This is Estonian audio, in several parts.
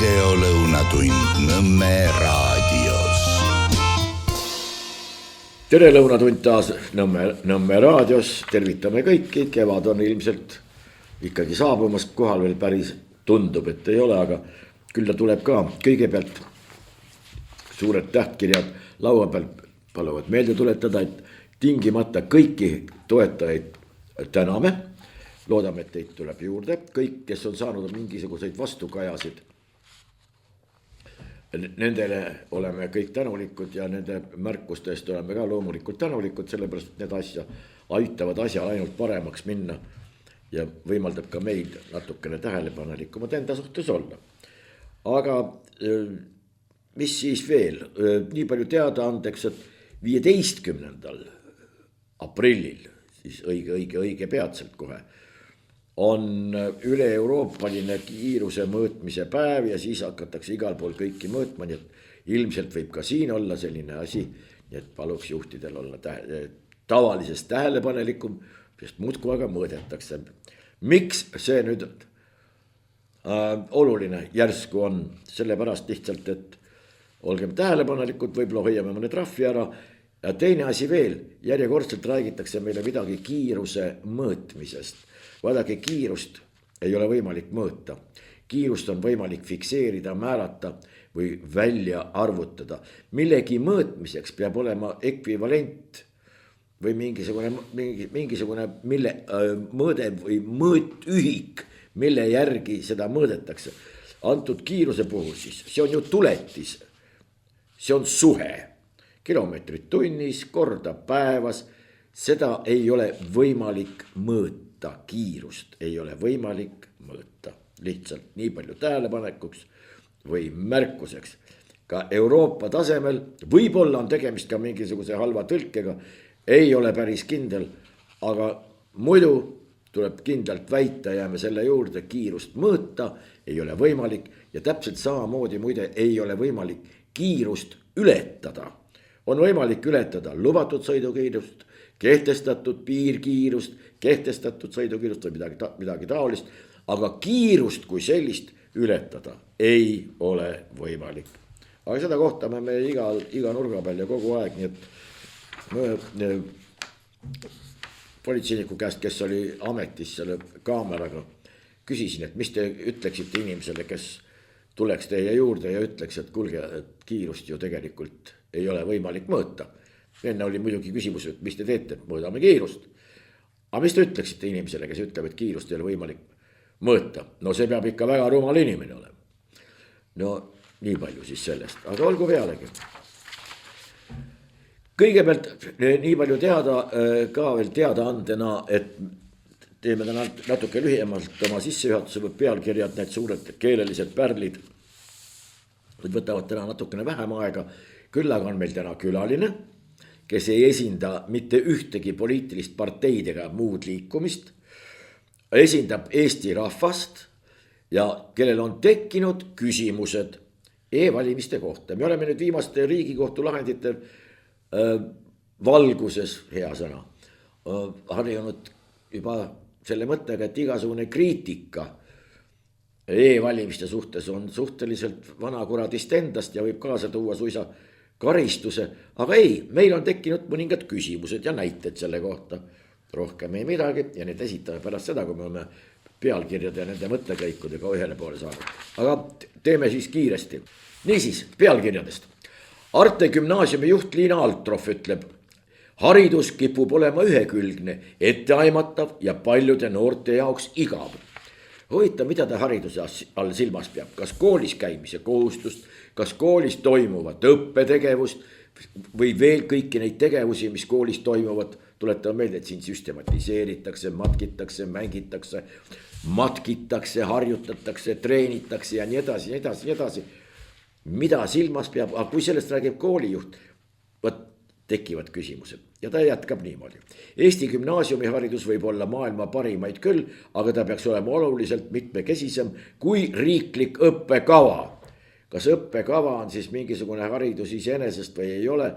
videolõunatund Nõmme raadios. Tere lõunatund taas Nõmme raadios, tervitame kõiki, kevad on ilmselt ikkagi saabumas, kohal veel päris tundub, et ei ole, aga küll ta tuleb ka. Kõigepealt suured tähtkirjad laua peal paluvad meelde tuletada, et tingimata kõiki toetajaid täname. Loodame, et teid tuleb juurde. Kõik, kes on saanud mingisuguseid vastukajasid, nendele oleme kõik tänulikud ja nende märkuste eest oleme ka loomulikult tänulikud, sellepärast et need aitavad asjal ainult paremaks minna ja võimaldab ka meid natukene tähelepanelikumad enda suhtes olla. Aga mis siis veel? Nii palju teada andeks, et 15. aprillil, siis õige peatselt kohe, on üle-euroopaline kiiruse mõõtmise päev ja siis hakatakse igal pool kõiki mõõtma, nii et ilmselt võib ka siin olla selline asi, nii et paluks juhtidel olla tavalisest tähelepanelikum, sest muudkui aga mõõdetakse. Miks see nüüd oluline järsku on? Sellepärast lihtsalt, et olgem tähelepanelikud, võib-olla hoiame mõne trahvi ära. Ja teine asi veel, järjekordselt räägitakse meile midagi kiiruse mõõtmisest. Vaadake, kiirust ei ole võimalik mõõta. Kiirust on võimalik fikseerida, määrata või välja arvutada. Millegi mõõtmiseks peab olema ekvivalent või mingisugune mõõde või mõõtühik, mille järgi seda mõõdetakse. Antud kiiruse puhul siis, see on ju tuletis, see on suhe. Kilomeetrid tunnis, korda päevas, seda ei ole võimalik mõõta. Kiirust ei ole võimalik mõõta. Lihtsalt nii palju tähelepanekuks või märkuseks. Ka Euroopa tasemel võib-olla on tegemist ka mingisuguse halva tõlkega, ei ole päris kindel, aga muidu tuleb kindlalt väita, jääme selle juurde, kiirust mõõta ei ole võimalik ja täpselt samamoodi muide ei ole võimalik kiirust ületada. On võimalik ületada lubatud sõidukiirust, kehtestatud piirkiirust, kehtestatud sõidukiirust või midagi taolist, aga kiirust kui sellist ületada ei ole võimalik. Aga seda kohtame me iga nurga peal ja kogu aeg, nii et politseiniku käest, kes oli ametis selle kaameraga, küsisin, et mis te ütleksite inimesele, kes tuleks teie juurde ja ütleks, et kuulge, et kiirust ju tegelikult ei ole võimalik mõõta. Enne oli muidugi küsimus, et mis te teete, mõõdame kiirust. Aga mis te ütleksite inimesele, kes ütleb, et kiirust ei ole võimalik mõõta? No see peab ikka väga rumal inimene olema. No nii palju siis sellest, aga olgu pealegi. Kõigepealt nii palju ka veel teada andena, et teeme täna natuke lühemalt oma sissejuhatuse pealkirjad, need suured keelelised pärlid. Võtavad täna natukene vähem aega, küll aga on meil täna külaline, kes ei esinda mitte ühtegi poliitilist parteid ega muud liikumist, esindab Eesti rahvast ja kellel on tekkinud küsimused e-valimiste kohta. Me oleme nüüd viimaste Riigikohtu lahendite valguses, hea sõna, harjunud juba selle mõttega, et igasugune kriitika e-valimiste suhtes on suhteliselt vanakuradist endast ja võib kaasa tuua suisa karistuse, aga ei, meil on tekkinud mõningad küsimused ja näited selle kohta. Rohkem ei midagi ja need esitame pärast seda, kui me oleme pealkirjade ja nende mõttekäikudega ühele poole saanud. Aga teeme siis kiiresti. Niisiis, pealkirjadest. Arte gümnaasiumi juht Liina Altroff ütleb, haridus kipub olema ühekülgne, etteaimatav ja paljude noorte jaoks igav. Huvitav, mida ta hariduse all silmas peab, kas koolis käimise kohustust, kas koolis toimuvat õppetegevust või veel kõiki neid tegevusi, mis koolis toimuvad, tuletame meelde, et siin süstematiseeritakse, matkitakse, mängitakse, matkitakse, harjutatakse, treenitakse ja nii edasi, nii edasi, nii edasi. Mida silmas peab, aga kui sellest räägib koolijuht, tekivad küsimused ja ta jätkab niimoodi. Eesti gümnaasiumiharidus võib olla maailma parimaid küll, aga ta peaks olema oluliselt mitmekesisem kui riiklik õppekava. Kas õppekava on siis mingisugune haridus iseenesest või ei ole,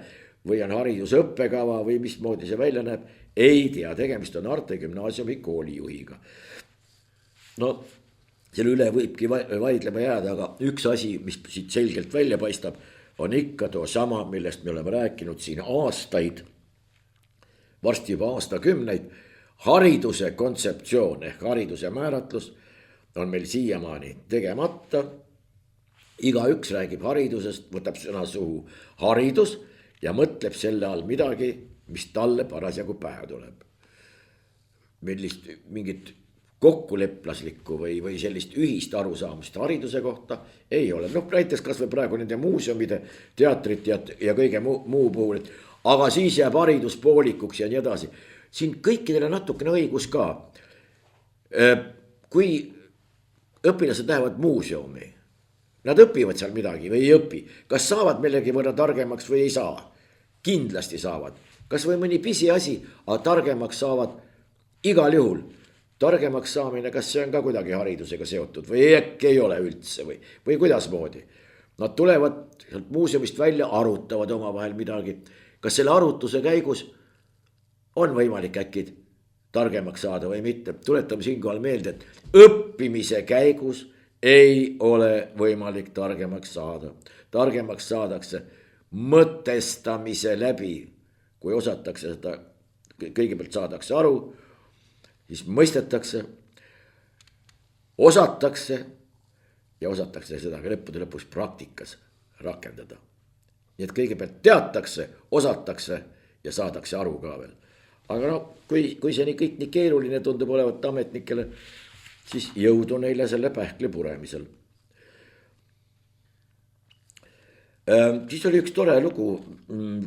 või on haridus õppekava või mismoodi see välja näeb, ei tea, tegemist on Arte gümnaasiumi koolijuhiga. No selle üle võibki vaidlema jääda, aga üks asi, mis siit selgelt välja paistab, on ikka too sama, millest me oleme rääkinud siin aastaid, varsti juba aastakümneid. Hariduse kontseptsioon ehk hariduse määratlus on meil siiamaani tegemata. Igaüks räägib haridusest, võtab sõna suhu haridus ja mõtleb selle all midagi, mis talle parasjagu pähe tuleb. Millist mingit kokkuleplaslikku või sellist ühist arusaamist hariduse kohta ei ole. Noh, näiteks kas või praegu nende muuseumide, teatrit ja kõige muu puhul, aga siis jääb haridus poolikuks ja nii edasi. Siin kõikidele natukene õigus ka. Kui õpilased lähevad muuseumi, nad õpivad seal midagi või ei õpi. Kas saavad millegi võrra targemaks või ei saa? Kindlasti saavad. Kas või mõni pisiasi, aga targemaks saavad igal juhul. Targemaks saamine, kas see on ka kuidagi haridusega seotud või äkki ei ole üldse või kuidasmoodi. Nad tulevad sealt muuseumist välja, arutavad omavahel midagi. Kas selle arutuse käigus on võimalik äkki targemaks saada või mitte? Tuletame siinkohal meelde, et õppimise käigus ei ole võimalik targemaks saada. Targemaks saadakse mõtestamise läbi, kui osatakse seda, kõigepealt saadakse aru, siis mõistetakse, osatakse ja osatakse seda ka lõppude lõpuks praktikas rakendada. Nii et kõigepealt teatakse, osatakse ja saadakse aru ka veel. Aga no, kui see kõik nii keeruline tundub olevat ametnikele, siis jõudu neile selle pähkli puremisel. Siis oli üks tore lugu,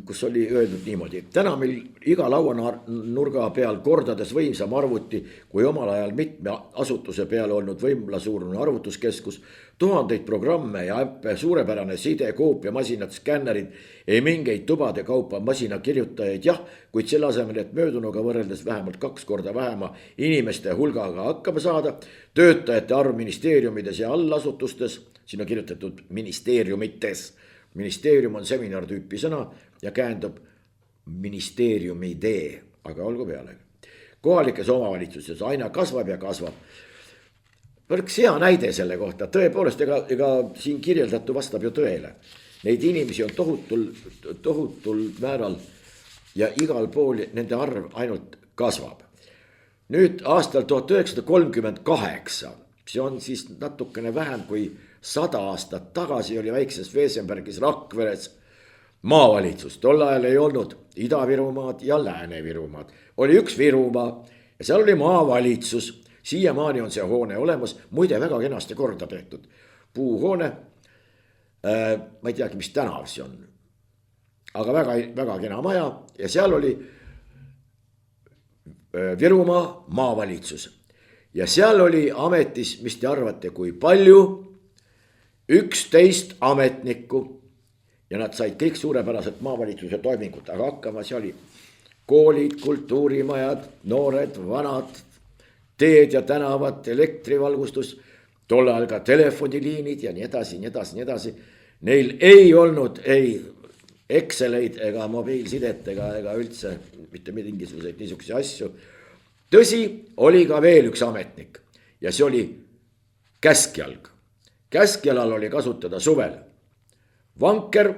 kus oli öeldud niimoodi. Täna meil iga lauanurga peal kordades võimsam arvuti, kui omal ajal mitme asutuse peale olnud võimlasuurune arvutuskeskus, tuhandeid programme ja äppe, suurepärane side, koopiamasinad, skännerid, ei mingeid tubade kaupa masinakirjutajaid, jah, kuid selle asemel, et möödunuga võrreldes vähemalt 2 korda vähema inimeste hulgaga hakkama saada, töötajate arv ministeeriumides ja allasutustes, siin on kirjutatud ministeeriumites. Ministeerium on seminartüüpi sõna ja käändub ministeeriumide, aga olgu peale. Kohalikes omavalitsuses aina kasvab ja kasvab. Üks hea näide selle kohta, tõepoolest, ega siin kirjeldatu vastab ju tõele. Neid inimesi on tohutul määral ja igal pool nende arv ainult kasvab. Nüüd aastal 1938, see on siis natukene vähem kui 100 aastat tagasi, oli väikses Veesenbergis Rakveres maavalitsus. Tol ajal ei olnud Ida-Virumaad ja Lääne-Virumaad. Oli üks Virumaa ja seal oli maavalitsus. Siiamaani on see hoone olemas, muide väga kenasti korda tehtud. Puuhoone, ma ei teagi, mis tänav see on, aga väga kena maja ja seal oli Virumaa maavalitsus. Ja seal oli ametis, mis te arvate, kui palju? 11 ametnikku ja nad said kõik suurepäraselt maavalitsuse toimingut, aga hakkama see oli koolid, kultuurimajad, noored, vanad, teed ja tänavad, elektrivalgustus, tol ajal ka telefoniliinid ja nii edasi, nii edasi, nii edasi. Neil ei olnud ei Exceleid ega mobiilsidet ega üldse mitte mingisuguseid niisuguseid asju. Tõsi, oli ka veel üks ametnik ja see oli käskjalg. Käskjalal oli kasutada suvel vanker,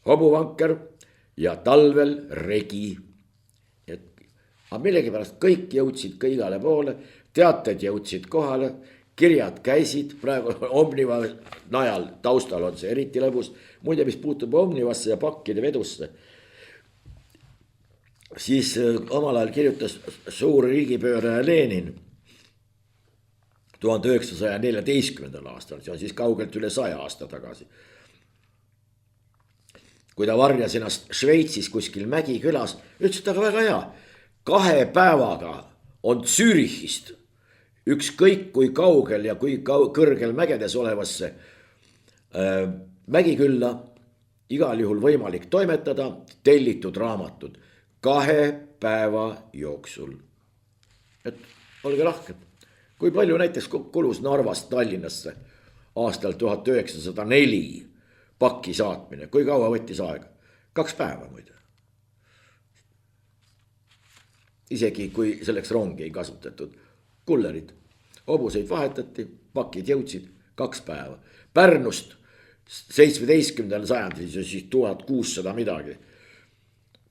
hobuvanker ja talvel regi. Aga millegipärast kõik jõudsid ka igale poole, teated jõudsid kohale, kirjad käisid, praegu Omniva najal taustal on see eriti lõbus. Muide, mis puutub Omnivasse ja pakkide vedusse, siis omal ajal kirjutas suur riigipööraja Lenin 1914. aastal, see on siis kaugelt üle 100 aasta tagasi. Kui ta varjas ennast Šveitsis kuskil Mägikülas, ütles ta ka väga hea. 2 päevaga on Zürichist ükskõik kui kaugel ja kui kõrgel mägedes olevasse Mägikülla igal juhul võimalik toimetada tellitud raamatud 2 päeva jooksul. Et olge lahked. Kui palju näiteks kulus Narvast Tallinnasse aastal 1904 pakki saatmine, kui kaua võttis aega? 2 päeva muide. Isegi kui selleks rongi ei kasutatud, kullerid hobuseid vahetati, pakid jõudsid 2 päeva. Pärnust 17. sajandil, siis 1600 midagi.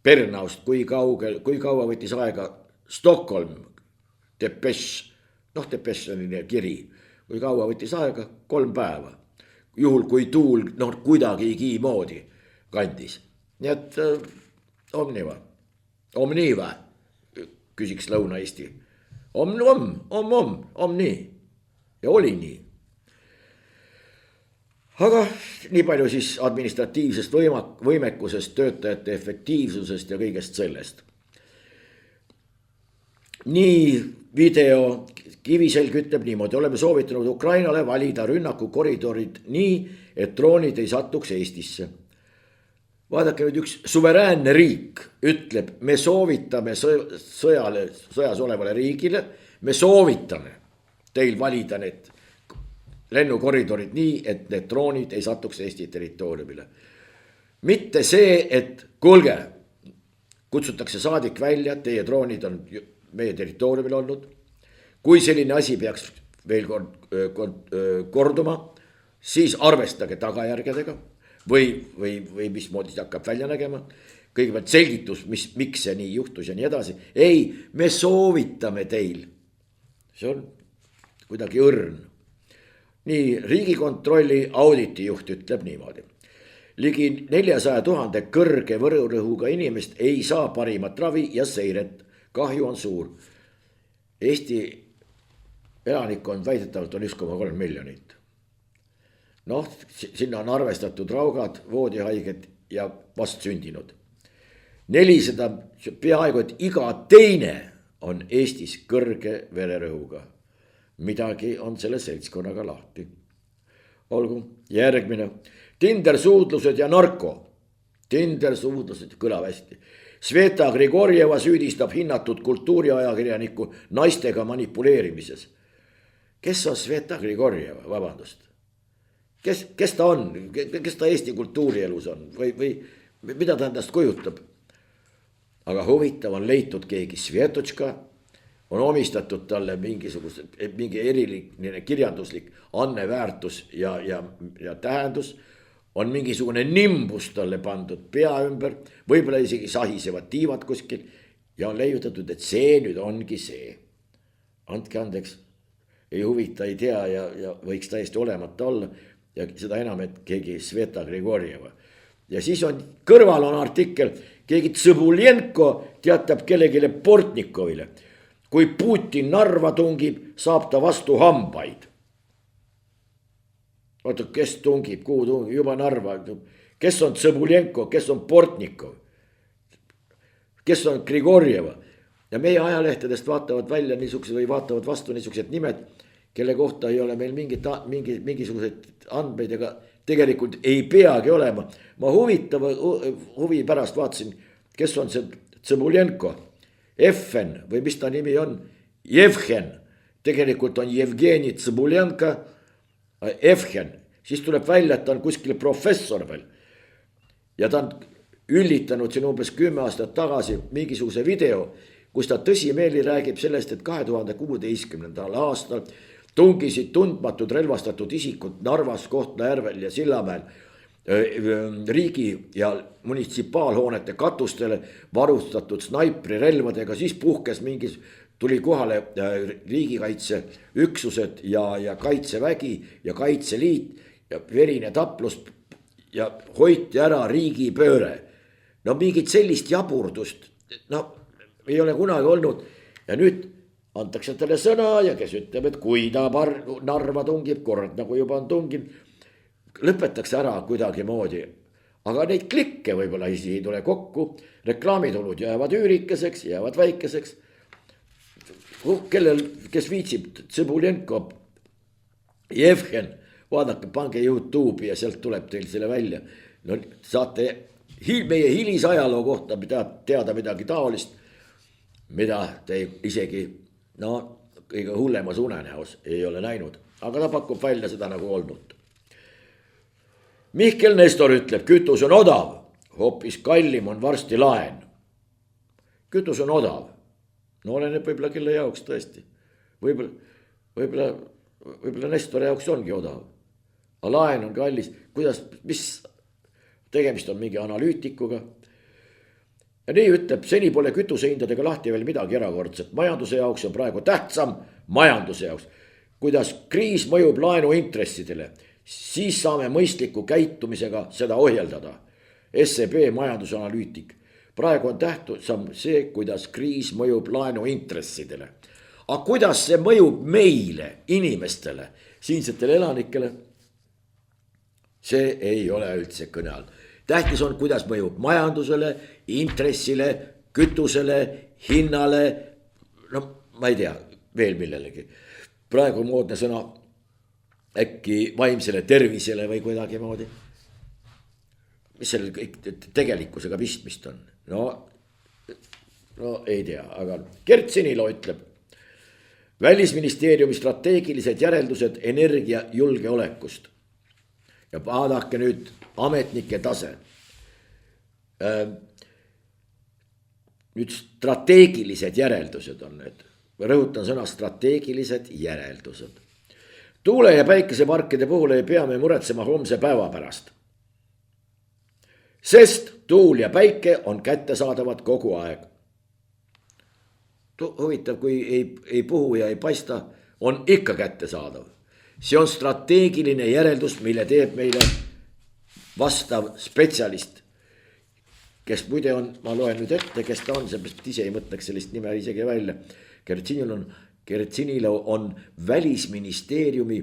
Pernaust, kui kaua võttis aega Stockholm, Depeche, noh Depeche on kiri, kui kaua võttis aega, 3 päeva. Juhul kui tuul kuidagigi moodi kandis. Nii et omniva, küsiks Lõuna-Eesti. Omni ja oli nii. Aga nii palju siis administratiivsest võimekusest, töötajate efektiivsusest ja kõigest sellest. Nii video Kiviselg ütleb niimoodi, oleme soovitanud Ukrainale valida rünnakukoridorid nii, et droonid ei satuks Eestisse. Vaadake nüüd, üks suveräänne riik ütleb, me soovitame sõjas olevale riigile, me soovitame teil valida need lennukoridorid nii, et need droonid ei satuks Eesti territooriumile. Mitte see, et kuulge, kutsutakse saadik välja, teie droonid on meie territooriumil olnud. Kui selline asi peaks veel korduma, siis arvestage tagajärgedega või mismoodi see hakkab välja nägema. Kõigepealt selgitus, miks see nii juhtus ja nii edasi. Ei, me soovitame teil. See on kuidagi õrn. Nii, Riigikontrolli auditijuht ütleb niimoodi. Ligi 400 000 kõrge võrurõhuga inimest ei saa parimat ravi ja seiret. Kahju on suur. Eesti elanikkond väidetavalt on 1,3 miljonit. Noh, sinna on arvestatud raugad, voodihaiged ja vastsündinud. 400, peaaegu et iga teine on Eestis kõrge vererõhuga. Midagi on selle seltskonnaga lahti. Olgu, järgmine. Tinder-suudlused ja narko. Tinder-suudlused kõlab hästi. Sveta Grigorjeva süüdistab hinnatud kultuuriajakirjaniku naistega manipuleerimises. Kes on Sveta Grigorjeva, vabandust? Kes ta on? Kes ta Eesti kultuurielus on? Või mida ta endast kujutab? Aga huvitav on leitud keegi Svetočka, on omistatud talle mingi eriline kirjanduslik anneväärtus ja tähendus, on mingisugune nimbus talle pandud pea ümber, võib-olla isegi sahisevad tiivad kuskil ja on leiutatud, et see nüüd ongi see. Andke andeks, ei huvita, ei tea ja võiks täiesti olemata olla ja seda enam, et keegi Sveta Grigorjeva. Ja siis on kõrval on artikkel, keegi Tsõbuljenko teatab kellegile Portnikovile. Kui Putin Narva tungib, saab ta vastu hambaid. Oota, kes tungib, kuhu tungib, juba Narva. Kes on Tsõbuljenko, kes on Portnikov? Kes on Grigorjeva? Ja meie ajalehtedest vaatavad välja niisugused või vaatavad vastu niisugused nimed, kelle kohta ei ole meil mingisuguseid andmeid, ega tegelikult ei peagi olema. Ma huvi pärast vaatasin, kes on see Tsõbuljenko. Effen või mis ta nimi on? Jevhen. Tegelikult on Jevgeni Tsõbuljenko. Evhen, siis tuleb välja, et ta on kuskil professor veel. Ja ta on üllitanud siin umbes 10 aastat tagasi mingisuguse video, kus ta tõsimeeli räägib sellest, et 2016. aastal tungisid tundmatud relvastatud isikud Narvas, Kohtla-Järvel ja Sillamäel riigi ja munitsipaalhoonete katustele varustatud snaiprirelvadega, siis puhkes tuli kohale riigikaitseüksused ja kaitsevägi ja kaitseliit ja verine taplus ja hoiti ära riigipööre. No mingit sellist jaburdust, ei ole kunagi olnud ja nüüd antakse talle sõna ja kes ütleb, et kui ta Narva tungib, kord nagu juba on tunginud, lõpetakse ära kuidagi moodi. Aga neid klikke võib-olla ei tule kokku, reklaamitulud jäävad üürikeseks, jäävad väikeseks. Kes viitsib Tsõbuljenko, Jevhen, vaadake, pange YouTube'i ja sealt tuleb teil selle välja. No saate meie hilisajaloo kohta teada midagi taolist, mida te isegi kõige hullemas unenäos ei ole näinud. Aga ta pakub välja seda nagu olnud. Mihkel Nestor ütleb, kütus on odav, hoopis kallim on varsti laen. Kütus on odav. No oleneb võib-olla kelle jaoks tõesti. Võib-olla võib-olla Nestori jaoks ongi odav. aga laen on kallis, kuidas, mis tegemist on mingi analüütikuga. ja nii ütleb, seni pole kütusehindadega lahti veel midagi erakordset, majanduse jaoks on praegu tähtsam, majanduse jaoks, kuidas kriis mõjub laenuintressidele, siis saame mõistliku käitumisega seda ohjeldada. SEB majandusanalüütik, praegu on tähtsam see, kuidas kriis mõjub laenuintressidele. aga kuidas see mõjub meile, inimestele, siinsetele elanikele? see ei ole üldse kõne all. tähtis on, kuidas mõjub majandusele, intressile, kütusele, hinnale, no ma ei tea, veel millelegi. praegu on moodne sõna äkki vaimsele tervisele või kuidagi moodi. mis sellel kõik tegelikkusega pistmist on? no ei tea, aga Gert Sinilo ütleb, välisministeeriumi strateegilised järeldused energiajulgeolekust. ja vaadake nüüd ametnike tase. nüüd strateegilised järeldused on need, rõhutan sõna strateegilised järeldused. tuule- ja päikeseparkide puhul ei pea me muretsema homse päeva pärast. sest tuul ja päike on kättesaadavad kogu aeg. huvitav, kui ei puhu ja ei paista, on ikka kättesaadav. see on strateegiline järeldus, mille teeb meile vastav spetsialist, kes muide on, ma loen nüüd ette, kes ta on, seepärast ise ei mõtleks sellist nime isegi välja. Gert Sinilo on Välisministeeriumi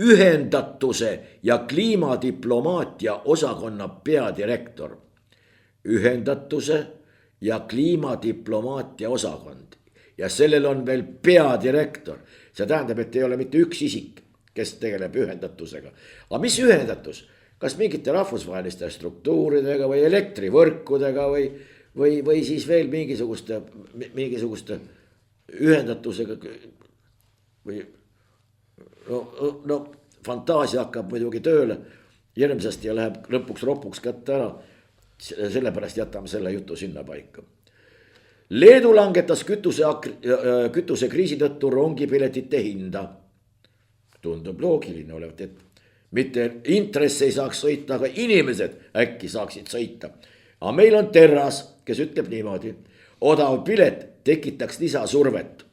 ühendatuse ja kliimadiplomaatia osakonna peadirektor. ühendatuse ja kliimadiplomaatia osakond ja sellel on veel peadirektor. see tähendab, et ei ole mitte üks isik, kes tegeleb ühendatusega. aga mis ühendatus? kas mingite rahvusvaheliste struktuuridega või elektrivõrkudega või siis veel mingisuguste ühendatusega või no fantaasia hakkab muidugi tööle hirmsasti ja läheb lõpuks ropuks kätte ära. sellepärast jätame selle jutu sinnapaika. Leedu langetas kütusekriisi tõttu rongipiletite hinda. tundub loogiline olevat, et mitte intress ei saaks sõita, aga inimesed äkki saaksid sõita. aga meil on Terras, kes ütleb niimoodi, odav pilet tekitaks lisasurvet.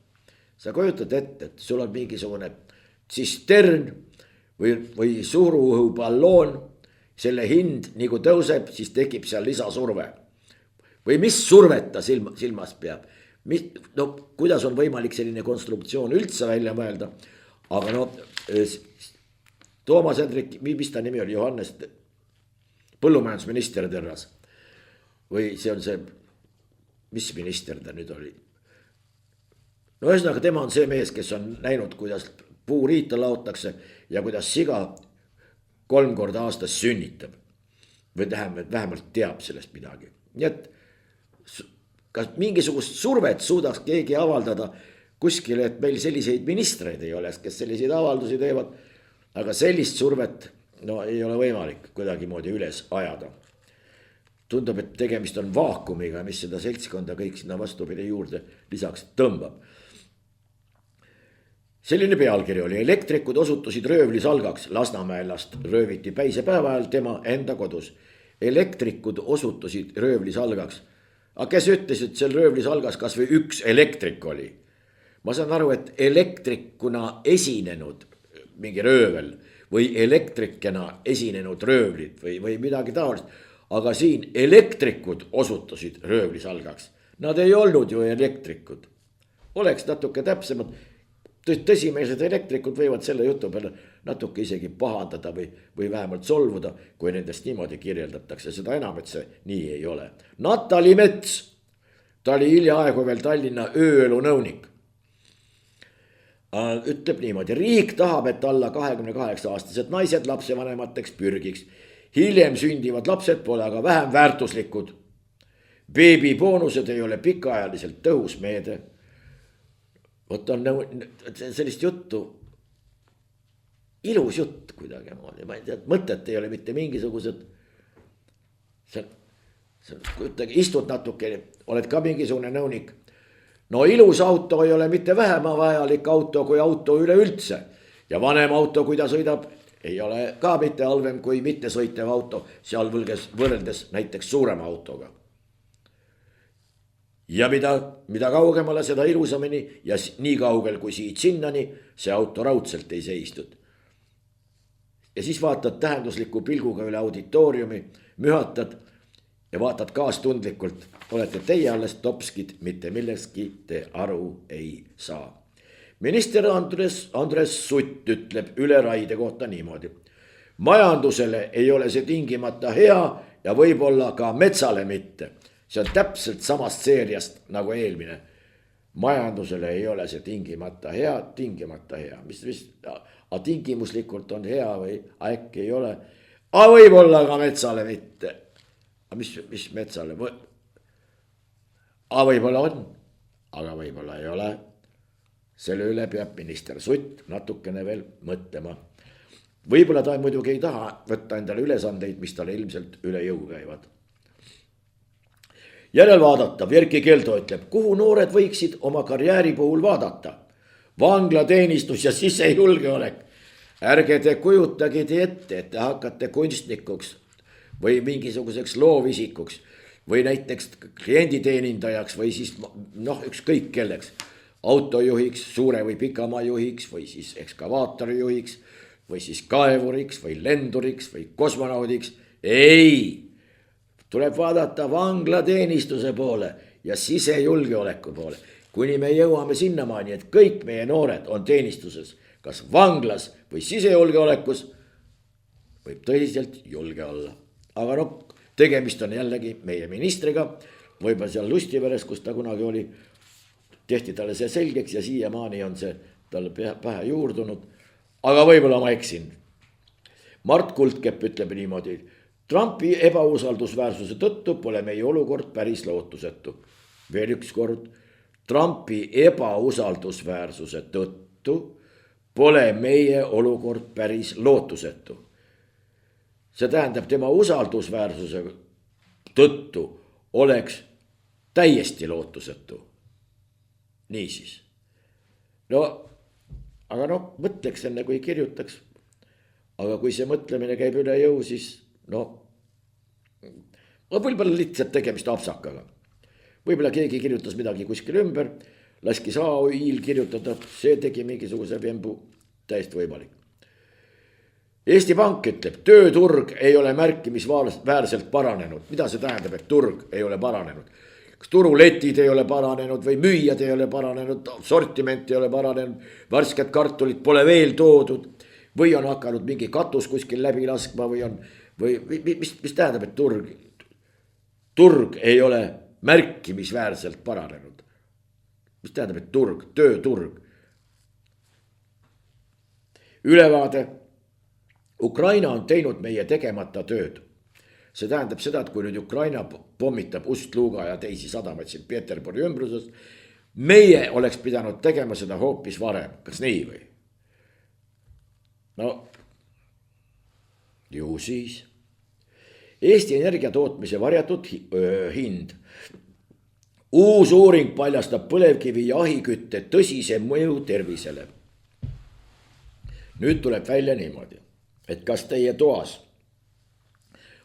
sa kujutad ette, et sul on mingisugune tsistern või suruõhuballoon, selle hind nagu tõuseb, siis tekib seal lisasurve. või mis survet ta silmas peab? no kuidas on võimalik selline konstruktsioon üldse välja mõelda? aga no Toomas Hendrik, mis ta nimi oli, Johannes, põllumajandusminister Terras. või see on see, mis minister ta nüüd oli? no ühesõnaga, tema on see mees, kes on näinud, kuidas puuriita laotakse ja kuidas siga 3 korda aastas sünnitab. või vähemalt teab sellest midagi. nii et kas mingisugust survet suudaks keegi avaldada kuskile, et meil selliseid ministreid ei oleks, kes selliseid avaldusi teevad. aga sellist survet no ei ole võimalik kuidagimoodi üles ajada. tundub, et tegemist on vaakumiga, mis seda seltskonda kõik sinna vastupidi juurde lisaks tõmbab. selline pealkiri oli, elektrikud osutusid röövlisalgaks, Lasnamäelast rööviti päisepäeva ajal tema enda kodus. elektrikud osutusid röövlisalgaks. aga kes ütles, et seal röövlisalgas kasvõi üks elektrik oli? ma saan aru, et elektrikuna esinenud mingi röövel või elektrikena esinenud röövlid või midagi taolist. aga siin elektrikud osutusid röövlisalgaks. Nad ei olnud ju elektrikud. oleks natuke täpsemad. tõsimeelsed elektrikud võivad selle jutu peale natuke isegi pahandada või vähemalt solvuda, kui nendest niimoodi kirjeldatakse, seda enam, et see nii ei ole. Natali Mets, ta oli hiljaaegu veel Tallinna ööelu nõunik. ütleb niimoodi, riik tahab, et alla 28-aastased naised lapsevanemateks pürgiks. hiljem sündivad lapsed pole aga vähem väärtuslikud. beebiboonused ei ole pikaajaliselt tõhus meede. vot on sellist juttu, ilus jutt kuidagimoodi, ma ei tea, mõtet ei ole mitte mingisugused. see on, istud natuke, oled ka mingisugune nõunik. no ilus auto ei ole mitte vähem vajalik auto kui auto üleüldse. ja vanem auto, kui ta sõidab, ei ole ka mitte halvem kui mittesõitev auto, seal võrreldes näiteks suurema autoga. ja mida kaugemale, seda ilusamini ja nii kaugel kui siit sinnani see auto raudselt ei seistud. ja siis vaatad tähendusliku pilguga üle auditooriumi, mühatad ja vaatad kaastundlikult, olete teie alles topskid, mitte millestki te aru ei saa. Minister Andres Sutt ütleb Üle Raide kohta niimoodi. majandusele ei ole see tingimata hea ja võib-olla ka metsale mitte. see on täpselt samast seeriast nagu eelmine. majandusele ei ole see tingimata hea, mis tingimuslikult on hea või äkki ei ole. aga võib-olla ka metsale mitte. mis metsale? võib-olla on, aga võib-olla ei ole. selle üle peab minister Sutt natukene veel mõtlema. võib-olla ta muidugi ei taha võtta endale ülesandeid, mis talle ilmselt üle jõu käivad. järelvaadatav Erkki Keldo ütleb, kuhu noored võiksid oma karjääri puhul vaadata. vanglateenistus ja sisejulgeolek. ärge te kujutagegi ette, et te hakkate kunstnikuks või mingisuguseks loovisikuks või näiteks klienditeenindajaks või siis ükskõik kelleks. autojuhiks, suure või pikamaa juhiks või siis ekskavaatorijuhiks või siis kaevuriks või lenduriks või kosmonaudiks. ei, tuleb vaadata vanglateenistuse poole ja sisejulgeoleku poole. kuni me jõuame sinnamaani, et kõik meie noored on teenistuses, kas vanglas või sisejulgeolekus, võib tõsiselt julge olla. aga tegemist on jällegi meie ministriga, võib-olla seal Lustiveres, kus ta kunagi oli, tehti talle see selgeks ja siiamaani on see talle pähe juurdunud. aga võib-olla ma eksin. Mart Kuldkepp ütleb niimoodi. Trumpi ebausaldusväärsuse tõttu pole meie olukord päris lootusetu. veel üks kord. Trumpi ebausaldusväärsuse tõttu pole meie olukord päris lootusetu. see tähendab, tema usaldusväärsuse tõttu oleks täiesti lootusetu. niisiis. aga mõtleks enne kui kirjutaks. aga kui see mõtlemine käib üle jõu, siis võib-olla lihtsalt tegemist apsakaga. võib-olla keegi kirjutas midagi kuskil ümber, laskis AI-l kirjutada, see tegi mingisuguse vembu, täiesti võimalik. Eesti Pank ütleb, tööturg ei ole märkimisväärselt paranenud. mida see tähendab, et turg ei ole paranenud? kas turuletid ei ole paranenud või müüjad ei ole paranenud, sortiment ei ole paranenud, värsked kartulid pole veel toodud või on hakanud mingi katus kuskil läbi laskma mis tähendab, et turg ei ole märkimisväärselt paranenud. mis tähendab, et tööturg. ülevaade. Ukraina on teinud meie tegemata tööd. see tähendab seda, et kui nüüd Ukraina pommitab Ust-Luga ja teisi sadamaid siin Peterburi ümbruses, meie oleks pidanud tegema seda hoopis varem, kas nii või? ju siis. Eesti Energia tootmise varjatud hind. uus uuring paljastab põlevkivi ja ahikütte tõsise mõju tervisele. nüüd tuleb välja niimoodi, et kas teie toas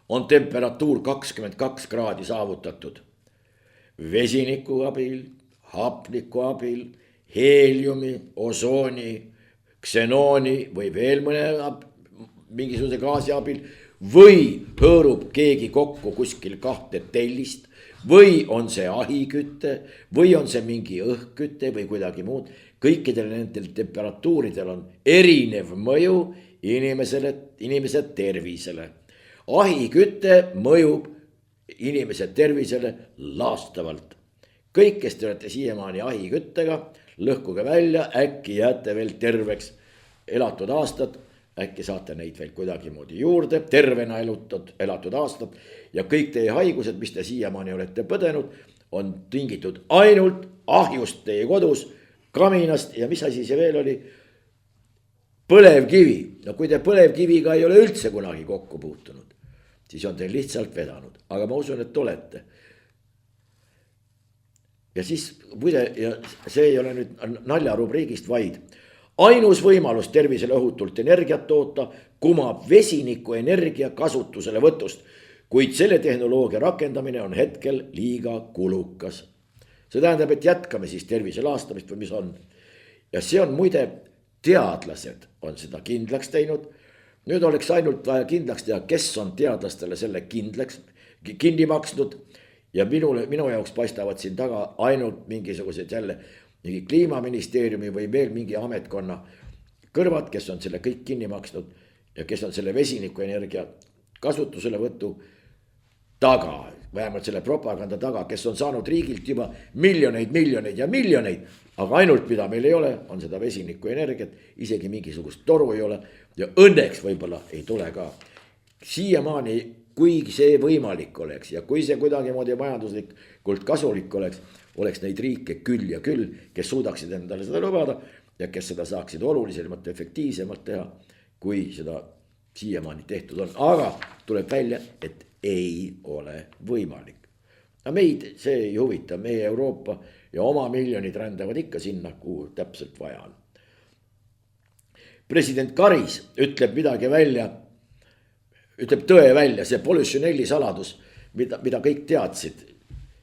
on temperatuur 22 kraadi saavutatud vesiniku abil, hapniku abil, heeliumi, osooni, ksenooni või veel mõne mingisuguse gaasi abil või hõõrub keegi kokku kuskil 2 tellist või on see ahiküte või on see mingi õhkküte või kuidagi muud. kõikidel nendel temperatuuridel on erinev mõju inimese tervisele. ahiküte mõjub inimese tervisele laastavalt. kõik, kes te olete siiamaani ahiküttega, lõhkuge välja, äkki jääte veel terveks elatud aastad, äkki saate neid veel kuidagimoodi juurde, tervena elatud aastad ja kõik teie haigused, mis te siiamaani olete põdenud, on tingitud ainult ahjust teie kodus, kaminast ja mis asi see veel oli? põlevkivi. kui te põlevkiviga ei ole üldse kunagi kokku puutunud, siis on teil lihtsalt vedanud, aga ma usun, et olete. ja siis muide, ja see ei ole nüüd naljarubriigist, vaid ainus võimalus tervisele õhutult energiat toota kumab vesiniku energia kasutusele võtust, kuid selle tehnoloogia rakendamine on hetkel liiga kulukas. See tähendab, et jätkame siis tervise laastamist või mis on. Ja see on muide, teadlased on seda kindlaks teinud. Nüüd oleks ainult vaja kindlaks teha, kes on teadlastele selle kindlaks kinni maksnud. Ja minu jaoks paistavad siin taga ainult mingisugused jälle mingi kliimaministeeriumi või veel mingi ametkonna kõrvad, kes on selle kõik kinni maksnud ja kes on selle vesinikuenergia kasutusele võtu taga, vähemalt selle propaganda taga, kes on saanud riigilt juba miljoneid ja miljoneid, aga ainult mida meil ei ole, on seda vesinikuenergiat, isegi mingisugust toru ei ole ja õnneks võib-olla ei tule ka. Siiamaani, kui see võimalik oleks ja kui see kuidagimoodi majanduslikult kasulik oleks neid riike küll ja küll, kes suudaksid endale seda lubada ja kes seda saaksid olulisemalt, efektiivsemalt teha, kui seda siiamaani tehtud on. Aga tuleb välja, et ei ole võimalik. Aga meid see ei huvita, meie Euroopa ja oma miljonid rändavad ikka sinna, kuhu täpselt vaja on. President Karis ütleb midagi välja, ütleb tõe välja, see Polüsünelli saladus, mida kõik teadsid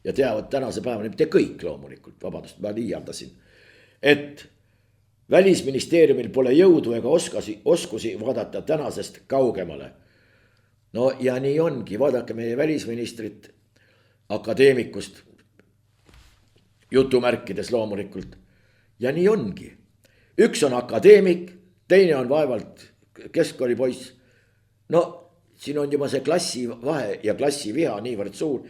ja teavad tänase päevani, mitte kõik loomulikult, vabandust, ma liialdasin, et välisministeeriumil pole jõudu ega oskusi vaadata tänasest kaugemale. No ja nii ongi, vaadake meie välisministrit, akadeemikust, jutumärkides loomulikult. Ja nii ongi. Üks on akadeemik, teine on vaevalt keskkoolipoiss. No siin on juba see klassivahe ja klassiviha niivõrd suur,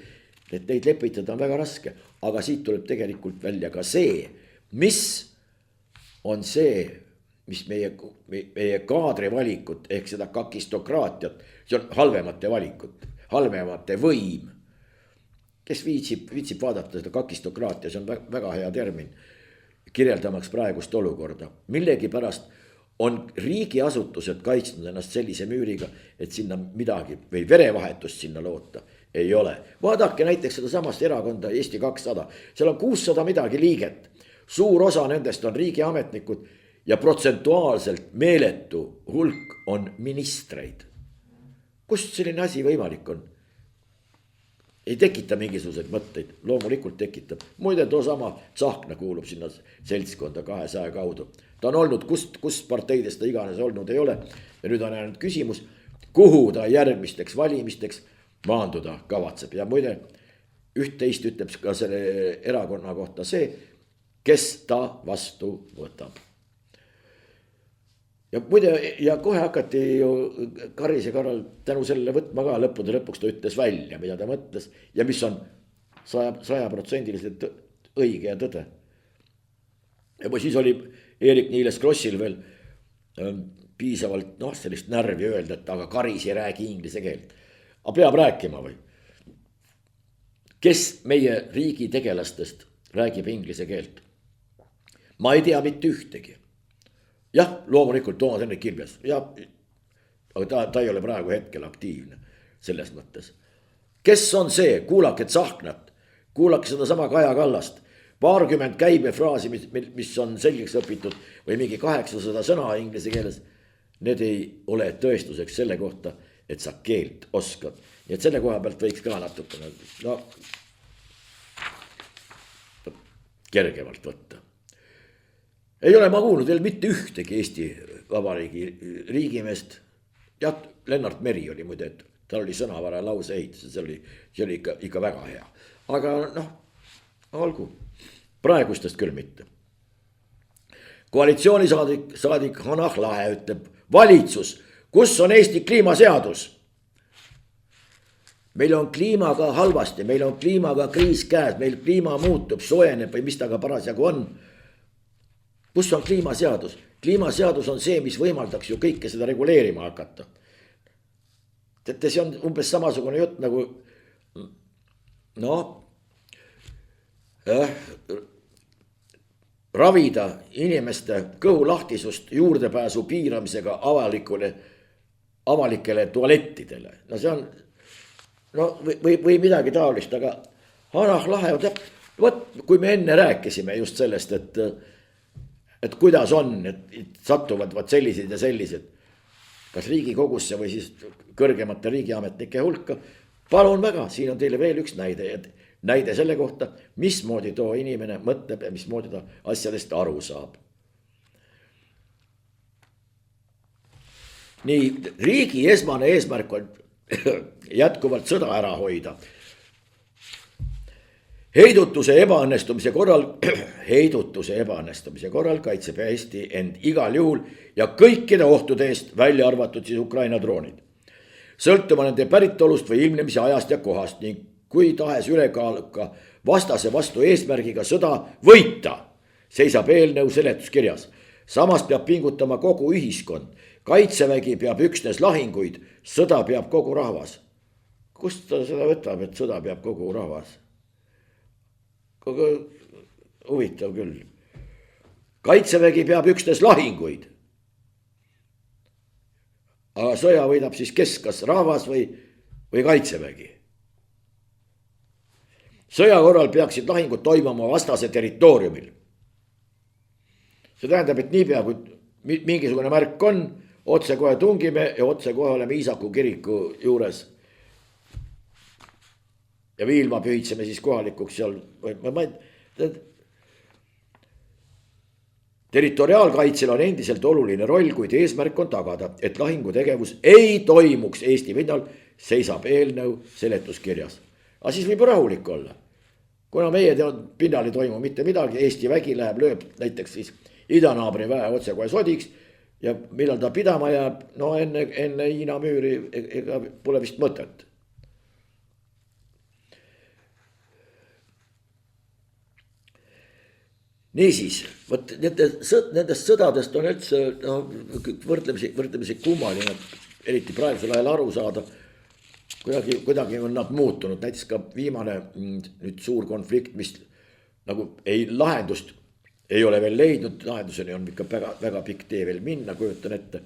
et neid lepitada on väga raske. Aga siit tuleb tegelikult välja ka see, mis on see, mis meie kaadrivalikut ehk seda kakistokraatiat, see on halvemate valikut, halvemate võim. Kes viitsib vaadata seda kakistokraatia, see on väga hea termin, kirjeldamaks praegust olukorda. Millegi pärast on riigiasutused kaitsnud ennast sellise müüriga, et sinna midagi või verevahetust sinna loota ei ole. Vaadake näiteks seda samast erakonda Eesti 200, seal on 600 midagi liiget. Suur osa nendest on riigiametnikud ja protsentuaalselt meeletu hulk on ministreid. Kust selline asi võimalik on? Ei tekita mingisuguseid mõtteid, loomulikult tekitab. Muide, too sama Tsahkna kuulub sinna seltskonda 200 kaudu. Ta on olnud, kust parteidest ta iganes olnud ei ole. Ja nüüd on ainult küsimus, kuhu ta järgmisteks valimisteks maanduda kavatseb. Ja muide, üht-teist ütleb ka selle erakonna kohta see, kes ta vastu võtab. Ja muide, ja kohe hakati ju Karise korral tänu sellele võtma ka lõppude lõpuks ta ütles välja, mida ta mõtles ja mis on 100% õige ja tõde. Ja siis oli Eerik-Niiles Krossil veel piisavalt sellist närvi öelda, et aga Karis ei räägi inglise keelt. Aga peab rääkima või? Kes meie riigi tegelastest räägib inglise keelt? Ma ei tea mitte ühtegi. Jah, loomulikult Toomas Hendrik Ilves, aga ta ei ole praegu hetkel aktiivne selles mõttes. Kes on see? Kuulake Tsahknat, kuulake seda sama Kaja Kallast, paarkümmend käibefraasi, mis on selgeks õpitud või mingi 800 sõna inglise keeles. Need ei ole tõestuseks selle kohta, et sa keelt oskad. Nii et selle koha pealt võiks ka natukene kergemalt võtta. Ei ole ma kuulnud veel mitte ühtegi Eesti Vabariigi riigimeest. Jah, Lennart Meri oli muide, et tal oli sõnavara lause ehitus, see oli ikka väga hea. Aga olgu, praegustest küll mitte. Koalitsioonisaadik Hanah Lahe ütleb, valitsus, kus on Eesti kliimaseadus? Meil on kliimaga halvasti, meil on kliimaga kriis käes, meil kliima muutub, soojeneb või mis taga parasjagu on. Kus on kliimaseadus? Kliimaseadus on see, mis võimaldaks ju kõike seda reguleerima hakata. Teate, see on umbes samasugune jutt nagu ravida inimeste kõhulahtisust juurdepääsu piiramisega avalikele tualettidele. See on või midagi taolist, aga Hanah Lahe vot, kui me enne rääkisime just sellest, et kuidas on, et satuvad vot sellised ja sellised, kas Riigikogusse või siis kõrgemate riigiametnike hulka. palun väga, siin on teile veel üks näide selle kohta, mismoodi too inimene mõtleb ja mismoodi ta asjadest aru saab. nii, riigi esmane eesmärk on jätkuvalt sõda ära hoida. heidutuse ebaõnnestumise korral kaitseb Eesti end igal juhul ja kõikide ohtude eest, välja arvatud siis Ukraina droonid. sõltuma nende päritolust või ilmnemise ajast ja kohast ning kui tahes ülekaaluka vastase vastu eesmärgiga sõda võita, seisab eelnõu seletuskirjas. samas peab pingutama kogu ühiskond. Kaitsevägi peab üksnes lahinguid, sõda peab kogu rahvas. kust ta seda võtab, et sõda peab kogu rahvas? kogu huvitav küll. Kaitsevägi peab üksnes lahinguid. aga sõja võidab siis kes, kas rahvas või kaitsevägi? sõja korral peaksid lahingud toimuma vastase territooriumil. see tähendab, et niipea kui mingisugune märk on, otsekohe tungime ja otsekohe oleme Iisaku kiriku juures. ja Viilma pühitseme siis kohalikuks seal. territoriaalkaitsel on endiselt oluline roll, kuid eesmärk on tagada, et lahingutegevus ei toimuks Eesti pinnal, seisab eelnõu seletuskirjas. aga siis võib rahulik olla. kuna meie pinnal ei toimu mitte midagi, Eesti vägi läheb, lööb näiteks siis idanaabri väe otsekohe sodiks ja millal ta pidama jääb, no enne Hiina müüri ega pole vist mõtet. niisiis, vot nendest sõdadest on üldse võrdlemisi kummaline, eriti praegusel ajal aru saada. kuidagi on nad muutunud, näiteks ka viimane nüüd suur konflikt, mis nagu lahendust ei ole veel leidnud, lahenduseni on ikka väga pikk tee veel minna, kujutan ette.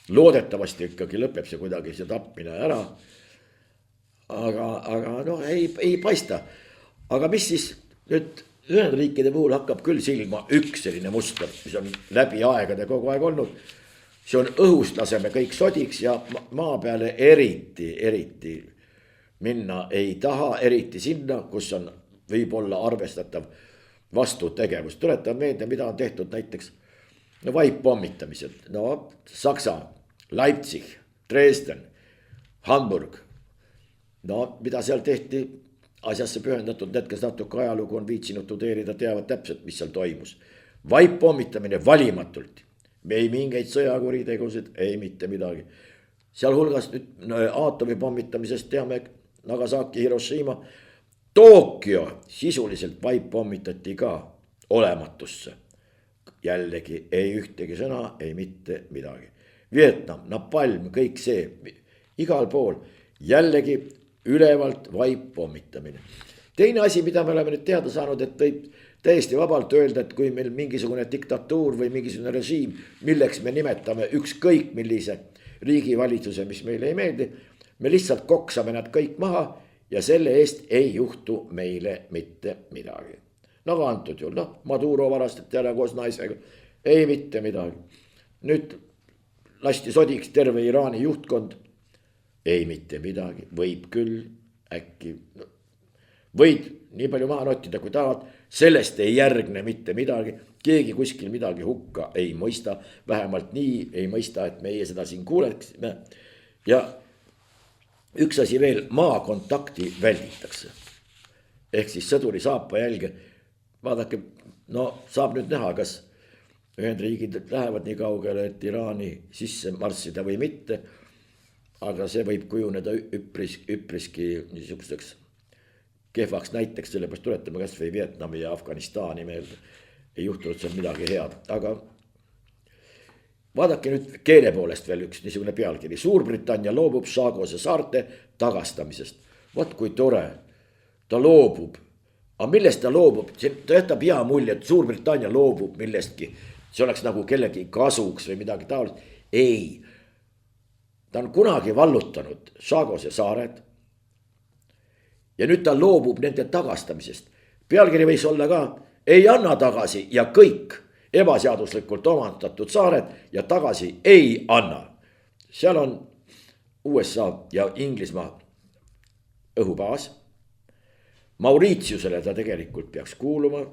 loodetavasti ikkagi lõpeb see kuidagi, see tapmine ära. aga no ei paista. aga mis siis nüüd Ühendriikide puhul hakkab küll silma üks selline muster, mis on läbi aegade kogu aeg olnud. see on õhust laseme kõik sodiks ja maa peale eriti minna ei taha, eriti sinna, kus on võib-olla arvestatav vastutegevus. tuletan meelde, mida on tehtud näiteks vaippommitamised. no Saksa, Leipzig, Dresden, Hamburg. no mida seal tehti, asjasse pühendatud, need, kes natuke ajalugu on viitsinud tudeerida, teavad täpselt, mis seal toimus. Vaippommitamine valimatult. me ei mingeid sõjakuritegusid, ei mitte midagi. sealhulgas nüüd aatomipommitamisest teame Nagasaki, Hiroshima. Tokyo sisuliselt vaippommitati ka olematusse. jällegi ei ühtegi sõna, ei mitte midagi. Vietnam, Napalm, kõik see, igal pool jällegi ülevalt vaippommitamine. teine asi, mida me oleme nüüd teada saanud, et võib täiesti vabalt öelda, et kui meil mingisugune diktatuur või mingisugune režiim, milleks me nimetame ükskõik millise riigivalitsuse, mis meile ei meeldi, me lihtsalt koksame nad kõik maha ja selle eest ei juhtu meile mitte midagi. nagu antud juhul, Maduro varastati ära koos naisega, ei mitte midagi. nüüd lasti sodiks terve Iraani juhtkond, ei mitte midagi, võib küll, äkki võid nii palju maha nottida, kui tahad, sellest ei järgne mitte midagi. keegi kuskil midagi hukka ei mõista, vähemalt nii ei mõista, et meie seda siin kuuleksime. ja üks asi veel, maakontakti välditakse. ehk siis sõduri saapa jälge. vaadake, no saab nüüd näha, kas Ühendriigid lähevad nii kaugele, et Iraani sisse marssida või mitte. aga see võib kujuneda üpriski niisuguseks kehvaks näiteks, sellepärast tuletame kas või Vietnami ja Afganistani meelde. ei juhtunud seal midagi head, aga vaadake nüüd keele poolest veel üks niisugune pealkiri. Suurbritannia loobub Chagose saarte tagastamisest. Vot kui tore, ta loobub. aga millest ta loobub? ta jätab hea mulje, et Suurbritannia loobub millestki. see oleks nagu kellegi kasuks või midagi taolist. ei, ta on kunagi vallutanud Chagose saared. ja nüüd ta loobub nende tagastamisest. pealkiri võis olla ka ei anna tagasi ja kõik ebaseaduslikult omandatud saared ja tagasi ei anna. seal on USA ja Inglismaa õhubaas. Mauritiusele ta tegelikult peaks kuuluma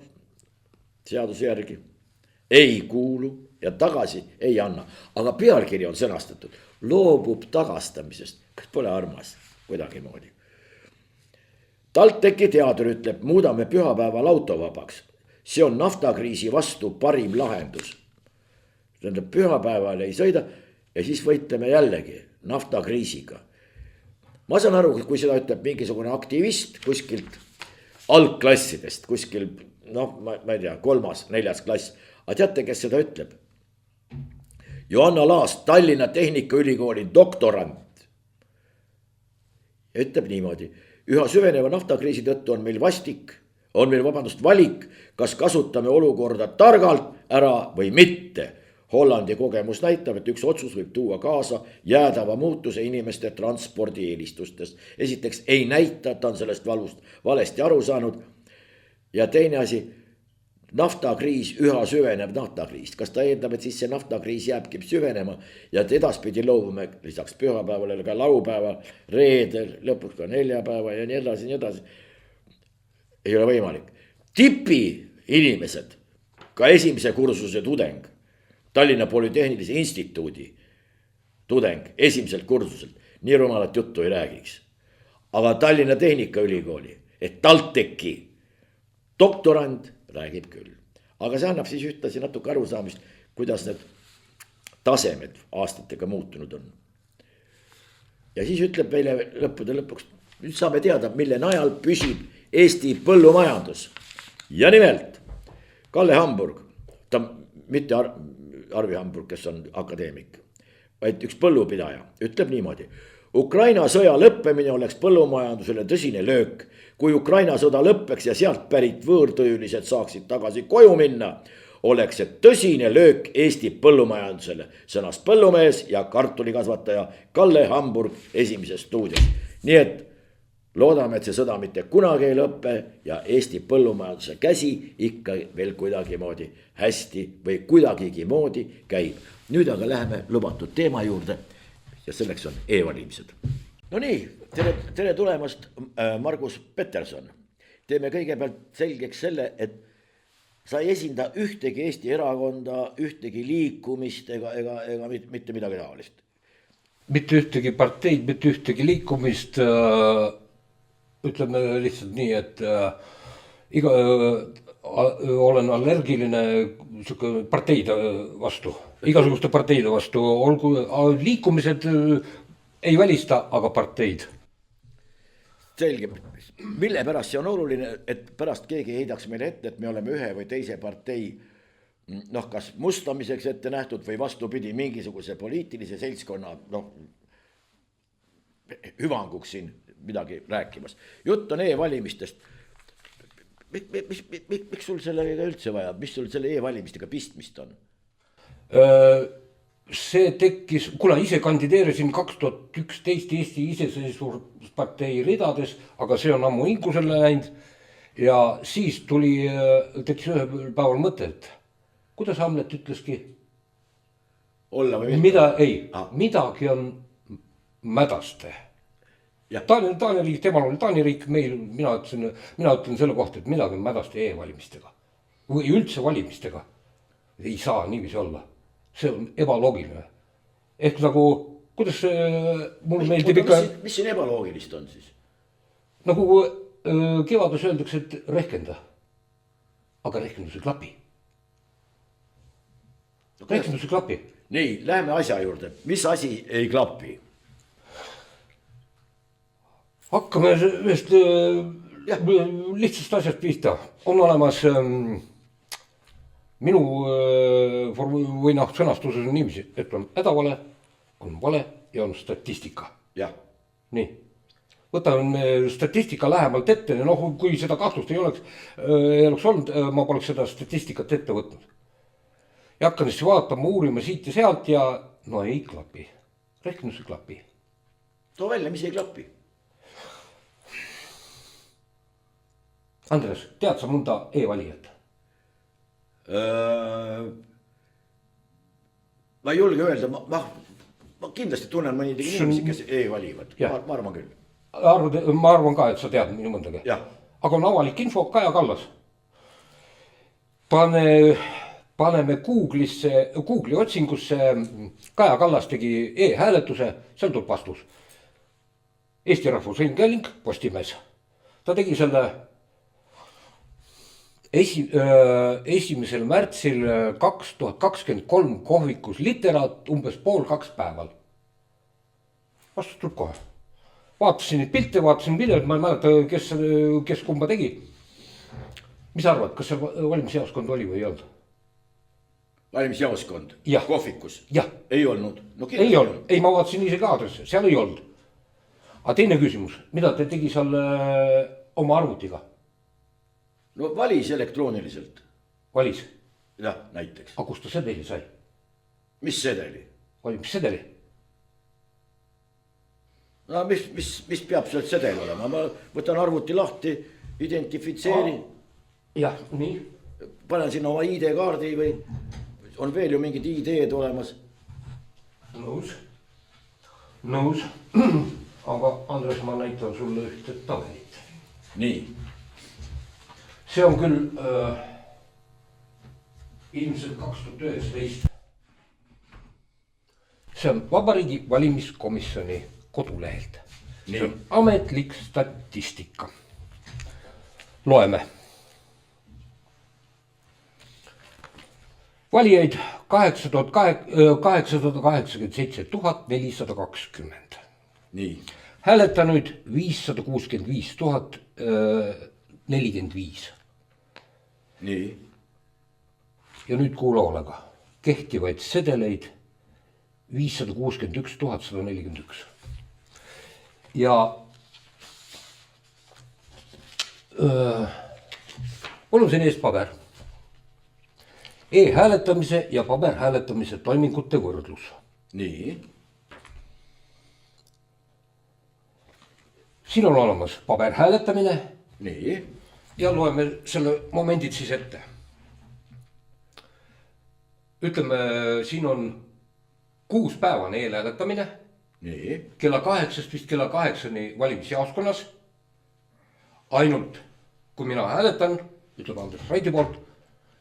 seaduse järgi. Ei kuulu ja tagasi ei anna, aga pealkiri on sõnastatud, loobub tagastamisest, kas pole armas kuidagimoodi. TalTechi teadur ütleb, muudame pühapäeval autovabaks. See on naftakriisi vastu parim lahendus. Tähendab, pühapäeval ei sõida ja siis võitleme jällegi naftakriisiga. Ma saan aru, kui seda ütleb mingisugune aktivist kuskilt algklassidest, kuskil, ma ei tea, 3.-4. klass. Aga teate, kes seda ütleb? Johanna Laas, Tallinna Tehnikaülikooli doktorant. Ja ütleb niimoodi, üha süveneva naftakriisi tõttu on meil valik, kas kasutame olukorda targalt ära või mitte. Hollandi kogemus näitab, et üks otsus võib tuua kaasa jäädava muutuse inimeste transpordieelistustest. Esiteks ei näita, et ta on sellest valesti aru saanud. Ja teine asi, naftakriis, üha süvenev naftakriis. Kas ta eeldab, et siis see naftakriis jääbki süvenema ja et edaspidi loobume lisaks pühapäevale ka laupäeva, reedel, lõpuks ka neljapäeva ja nii edasi. Ei ole võimalik. Tipi inimesed, ka esimese kursuse tudeng, Tallinna Polütehnilise Instituudi tudeng esimeselt kursuselt, nii rumalat juttu ei räägiks. Aga Tallinna Tehnikaülikooli, et TalTechi doktorant räägib küll. Aga see annab siis ühtlasi natuke arusaamist, kuidas need tasemed aastatega muutunud on. Ja siis ütleb meile lõppude lõpuks, nüüd saame teada, mille najal püsib Eesti põllumajandus. Ja nimelt Kalle Hamburg, ta mitte Arvi Hamburg, kes on akadeemik, vaid üks põllupidaja, ütleb niimoodi. Ukraina sõja lõppemine oleks põllumajandusele tõsine löök. Kui Ukraina sõda lõppeks ja sealt pärit võõrtöölised saaksid tagasi koju minna, oleks see tõsine löök Eesti põllumajandusele, sõnas põllumees ja kartulikasvataja Kalle Hamburg Esimeses stuudios. Nii et loodame, et see sõda mitte kunagi ei lõppe ja Eesti põllumajanduse käsi ikka veel kuidagimoodi hästi või kuidagigi moodi käib. Nüüd aga läheme lubatud teema juurde ja selleks on e-valimised. No nii, tere tulemast, Margus Peterson. Teeme kõigepealt selgeks selle, et sa ei esinda ühtegi Eesti erakonda, ühtegi liikumist ega mitte midagi taolist. Mitte ühtegi parteid, mitte ühtegi liikumist, ütleme lihtsalt nii, et olen allergiline parteide vastu, igasuguste parteide vastu, olgu liikumised ei välista, aga parteid. Selge, mille pärast see on oluline, et pärast keegi heidaks meile ette, et me oleme ühe või teise partei kas mustamiseks ette nähtud või vastupidi mingisuguse poliitilise seltskonna hüvanguks siin midagi rääkimas. Jutt on e-valimistest. Miks sul sellega üldse vaja, mis sul selle e-valimistega pistmist on? See tekkis, kuna ise kandideerisin 2011 Eesti iseseisvuspartei ridades, aga see on ammu ingusele läinud. Ja siis tekkis ühel päeval mõte, et kuidas Hamlet ütleski? Olla või midagi on mädaste. Taani riik, temal oli Taani riik, mina ütlen selle kohta, et midagi on mädaste e-valimistega. Või üldse valimistega. Ei saa niiviisi olla. See on ebaloogiline. Ehk nagu, kuidas mulle meeldib ikka... Mis siin ebaloogilist on siis? Nagu kevades öeldakse, et rehkenda. Aga rehkendus ei klapi. Rehkendus ei klapi. Nii, läheme asja juurde. Mis asi ei klapi? Hakkame ühest lihtsast asjast pihta. On olemas minu või sõnastuses on niiviisi, et on hädavale, on vale ja on statistika. Ja. Nii. Võtan statistika lähemalt ette, kui seda kahtlust ei oleks olnud, ma poleks seda statistikat ette võtnud. Ja hakkan siis vaatama, uurima siit ja sealt ja ei klapi. Rehkendus ei klapi. Too välja, mis ei klapi? Andres, tead sa mõnda e-valijat? Ma ei julge öelda, ma kindlasti tunnen mõni inimesi, kes e-valivad, ma arvan küll. Ma arvan ka, et sa tead minu mõndagi. Aga on avalik info, Kaja Kallas. Paneme Google'i otsingusse Kaja Kallas tegi e-hääletuse, seal tuleb vastus. Eesti Rahvusringhääling, Postimees. Ta tegi selle 1. märtsil 2023 kohvikus Literaat umbes 1,5–2 päeval. Vastus tuleb kohe. Vaatasin neid pilte, vaatasin videot, ma ei mäleta, kes kumba tegi. Mis arvad, kas see valimisjaoskond oli või ei olnud? Valimisjaoskond? Kohvikus? Ei olnud? Ei olnud, ei ma vaatasin isegi aadressi, seal ei olnud. Aga teine küsimus, mida te tegi seal oma arvutiga? No valis elektrooniliselt. Valis? Jah, näiteks. Aga kust ta sedeli sai? Mis sedeli? Valimissedeli? No mis peab sealt sedel olema? Ma võtan arvuti lahti, identifitseerin. Jah, nii. Panen sinna oma ID-kaardi või on veel ju mingid ID-d olemas. Nõus. Aga Andres, ma näitan sulle ühte tabelit. Nii. See on küll ilmselt 2019. See on Vabariigi Valimiskomisjoni kodulehelt. See on ametlik statistika. Loeme. Valijaid 887 420. Nii. Hääletanuid 565 045. Nii. Ja nüüd kuula hoolega. Kehtivaid sedeleid 561 141. Ja mul on siin ees paber. E-hääletamise ja paberhääletamise toimingute võrdlus. Nii. Siin on olemas paberhääletamine. Nii. Ja loeme selle momendid siis ette. Ütleme, siin on 6-päevane e-hääletamine. Nii. Kella 8-st vist kella 8-ni valimisjaoskonnas. Ainult kui mina hääletan, ütleb Andres Raidi poolt,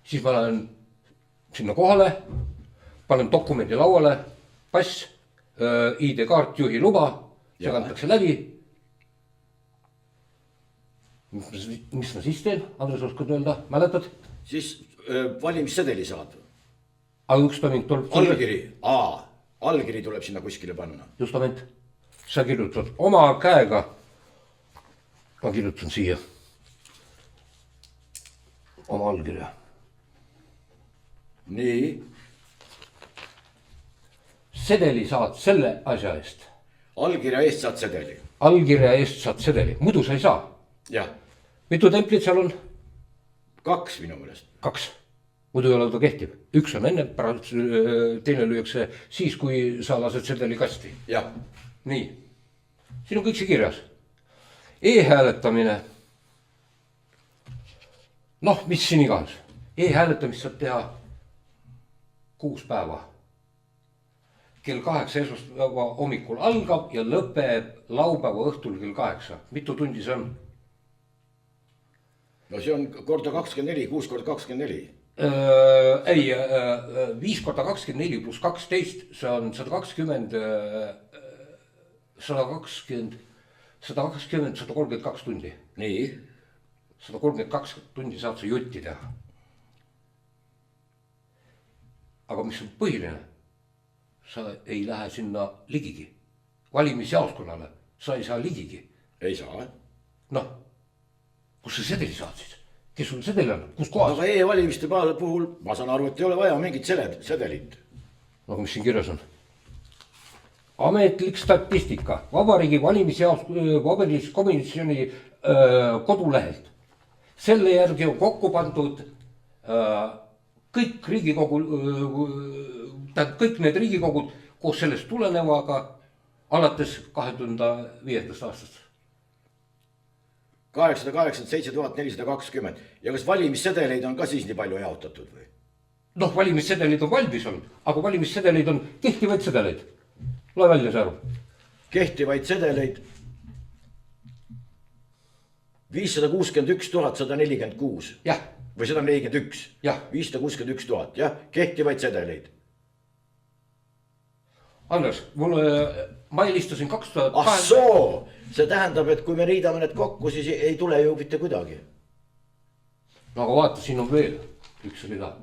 siis ma lähen sinna kohale, panen dokumendi lauale, pass, ID-kaart, juhi luba, see kantakse läbi. Mis ma siis teen? Andres, oskad öelda, mäletad? Siis valimissedeli saad. Aga üks toiming tuleb. Allkiri tuleb sinna kuskile panna. Justament, sa kirjutad oma käega. Ma kirjutan siia oma allkirja. Nii. Sedeli saad selle asja eest. Allkirja eest saad sedeli. Allkirja eest saad sedeli, muidu sa ei saa. Jah. Mitu templit seal on? 2 minu meelest. 2. Muidu ei ole ta kehtib. Üks on enne, teine lüüakse siis, kui sa lased sedeli kasti. Jah. Nii. Siin on kõik see kirjas. E-hääletamine. Noh, mis siin iganes. E-hääletamist saab teha 6 päeva. Kell 8 esmaspäeva hommikul algab ja lõpeb laupäeva õhtul kell 8. Mitu tundi see on? No see on korda 24, 6 korda 24. Ei, 5 korda 24 pluss 12, see on 132 tundi. Nii. 132 tundi saad sa jutti teha. Aga mis on põhiline? Sa ei lähe sinna ligigi. Valimisjaoskonnale sa ei saa ligigi. Ei saa. Noh, kus sa sedeli saad siis? Kes sul sedeli on? Kus kohas? Aga e-valimiste puhul ma saan aru, et ei ole vaja mingit sedelit. Aga mis siin kirjas on? Ametlik statistika Vabariigi Valimiskomisjoni kodulehelt. Selle järgi on kokku pandud kõik need riigikogud koos sellest tulenevaga alates 2005. aastast. 887 420 ja kas valimissedeleid on ka siis nii palju jaotatud või? noh, valimissedelid on valmis olnud, aga valimissedeleid on kehtivaid sedeleid. loe välja see arv. Kehtivaid sedeleid 561 146. jah. või 141. jah. 561 000, jah, kehtivaid sedeleid. Andres, ma helistasin 2000. ah soo, see tähendab, et kui me liidame need kokku, siis ei tule ju mitte kuidagi. no aga vaata, siin on veel üks rida.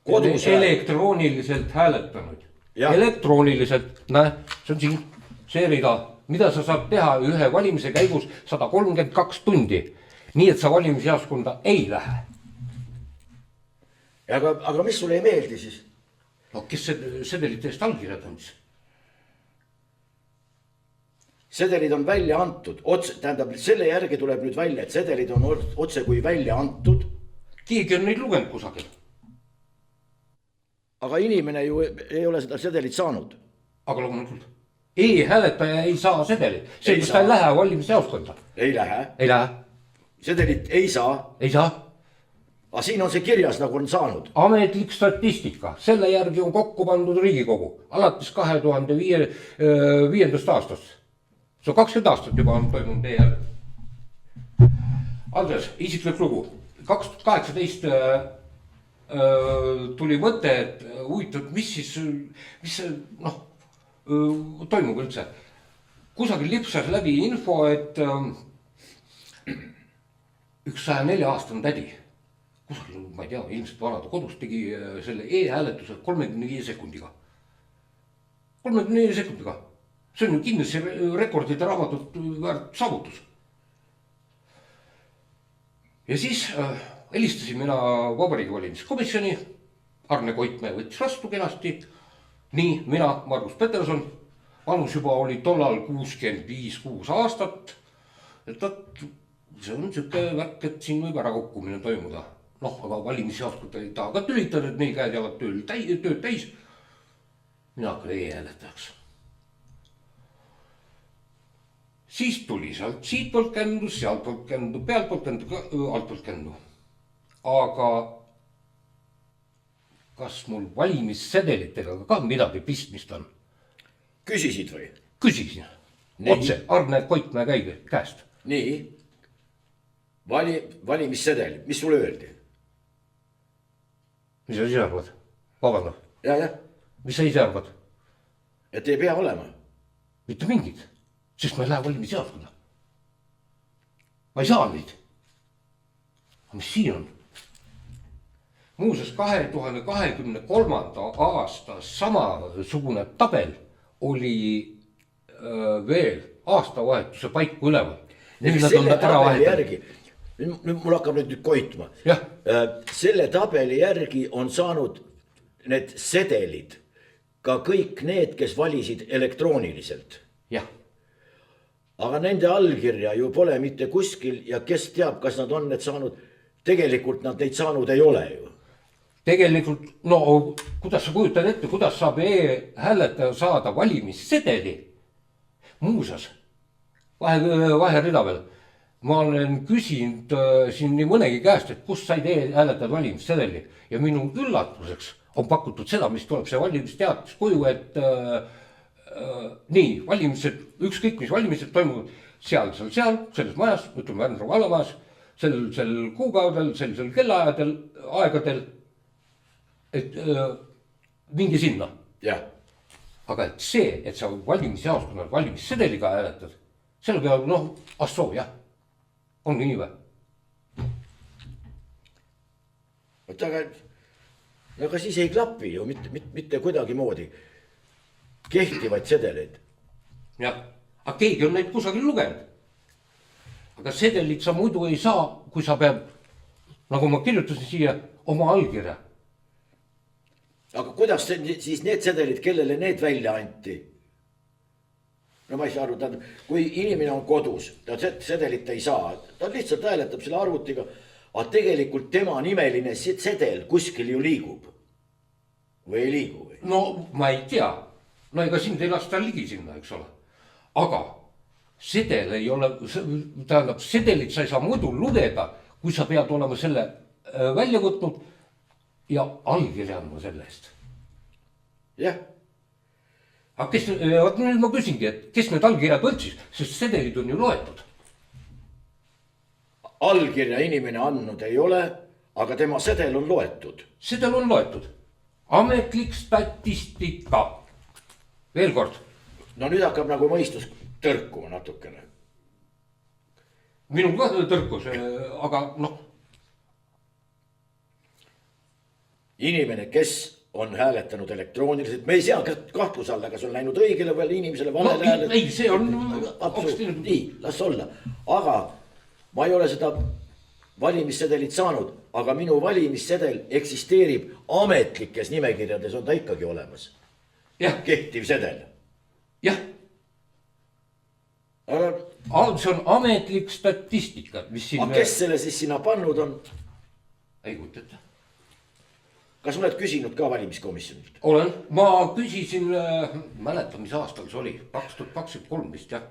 Kodus elektrooniliselt hääletanud. elektrooniliselt, näe, see on siin, see rida, mida sa saad teha ühe valimise käigus 132 tundi. nii et sa valimisjaoskonda ei lähe. aga mis sulle ei meeldi siis? no kes sedelite eest allkirjad andis? sedelid on välja antud, tähendab selle järgi tuleb nüüd välja, et sedelid on otse kui välja antud. keegi on neid lugenud kusagil. aga inimene ju ei ole seda sedelit saanud. aga loomulikult e-hääletaja ei saa sedelit, seepärast ta ei lähe valimisjaoskonda. ei lähe. ei lähe. sedelit ei saa. ei saa. aga siin on see kirjas, nagu on saanud. ametlik statistika, selle järgi on kokku pandud Riigikogu alates 2005. aastast. see on 20 aastat juba on toimunud e-hääletus. Andres, isiklik lugu. 2018 tuli mõte, et huvitav, mis see noh toimub üldse. kusagil lipsas läbi info, et üks 104-aastane tädi, kusagil, ma ei tea, ilmselt vanade kodus tegi selle e-hääletuse 35 sekundiga. 35 sekundiga. see on ju kindlasti rekordite raamatut väärt saavutus. ja siis helistasin mina Vabariigi Valimiskomisjoni. Arne Koitmäe võttis vastu kenasti. nii, mina, Margus Peterson, vanus juba oli tollal 65-6 aastat. et see on siuke värk, et siin võib ära kukkumine toimuda. noh, aga valimisjaoskond ei taha ka tülitada, et nii käed-jalad tööd täis. mina hakkan e-hääletajaks. siis tuli sealt siitpoolt kändu, sealtpoolt kändu, pealtpoolt kändu, altpoolt kändu. aga kas mul valimissedelitega ka midagi pistmist on? küsisid või? küsisin. otse Arne Koitmäe käest. nii. valimissedel, mis sulle öeldi? mis sa ise arvad? vabandab. jah. mis sa ise arvad? et ei pea olema. mitte mingit, sest ma ei lähe valimisjaoskonda. ma ei saa neid. aga mis siin on? muuseas 2023. aasta samasugune tabel oli veel aastavahetuse paiku üleval. selle tabeli järgi, mul hakkab nüüd koitma. selle tabeli järgi on saanud need sedelid ka kõik need, kes valisid elektrooniliselt. jah. aga nende allkirja ju pole mitte kuskil ja kes teab, kas nad on need saanud. tegelikult nad neid saanud ei ole ju. tegelikult, no kuidas sa kujutad ette, kuidas saab e-hääletaja saada valimissedeli? muuseas, vaherida veel. ma olen küsinud siin nii mõnegi käest, et kust said e-hääletajad valimissedeli ja minu üllatuseks on pakutud seda, mis tuleb see valimisteatis koju, et nii valimised, ükskõik mis valimised toimuvad seal, selles majas, ütleme Vändra vallamajas, sel kuupäevadel, sellisel kellaajadel, aegadel. et mingi sinna. aga et see, et sa valimisjaoskonnal valimissedeliga hääletad, selle peale noh, assoo jah, ongi nii või? oot, aga siis ei klapi ju mitte kuidagimoodi. kehtivaid sedeleid. jah, aga keegi on neid kusagil lugenud. aga sedelit sa muidu ei saa, kui sa pead, nagu ma kirjutasin siia, oma allkirja. aga kuidas siis need sedelid, kellele need välja anti? no ma ei saa aru, tähendab, kui inimene on kodus, ta sedelit ei saa, ta lihtsalt hääletab selle arvutiga, aga tegelikult tema nimeline sedel kuskil ju liigub. või ei liigu või? no ma ei tea, no ega sind ei lasta ligi sinna, eks ole. aga sedel ei ole, tähendab sedelit sa ei saa muidu lugeda, kui sa pead olema selle välja võtnud ja allkirja andma selle eest. jah. aga kes, vot nüüd ma küsingi, et kes need allkirjad võtsis, sest sedelid on ju loetud. Allkirja inimene andnud ei ole, aga tema sedel on loetud. Sedel on loetud. Ametlik statistika. Veel kord. No nüüd hakkab nagu mõistus tõrkuma natukene. Minul ka tõrkus, aga noh. Inimene, kes on hääletanud elektrooniliselt, me ei sea kahtluse alla, kas on läinud õigele või inimesele valele hääle. Ei, see on absoluutselt nii, las olla. Aga ma ei ole seda valimissedelit saanud, aga minu valimissedel eksisteerib ametlikes nimekirjades, on ta ikkagi olemas. Kehtiv sedel. Jah. Aga see on ametlik statistika, mis siin. Aga kes selle siis sinna pannud on? Ei kuteta. Kas oled küsinud ka valimiskomisjonilt? Olen, ma küsisin, mäletan, mis aastal see oli, 2023 vist jah.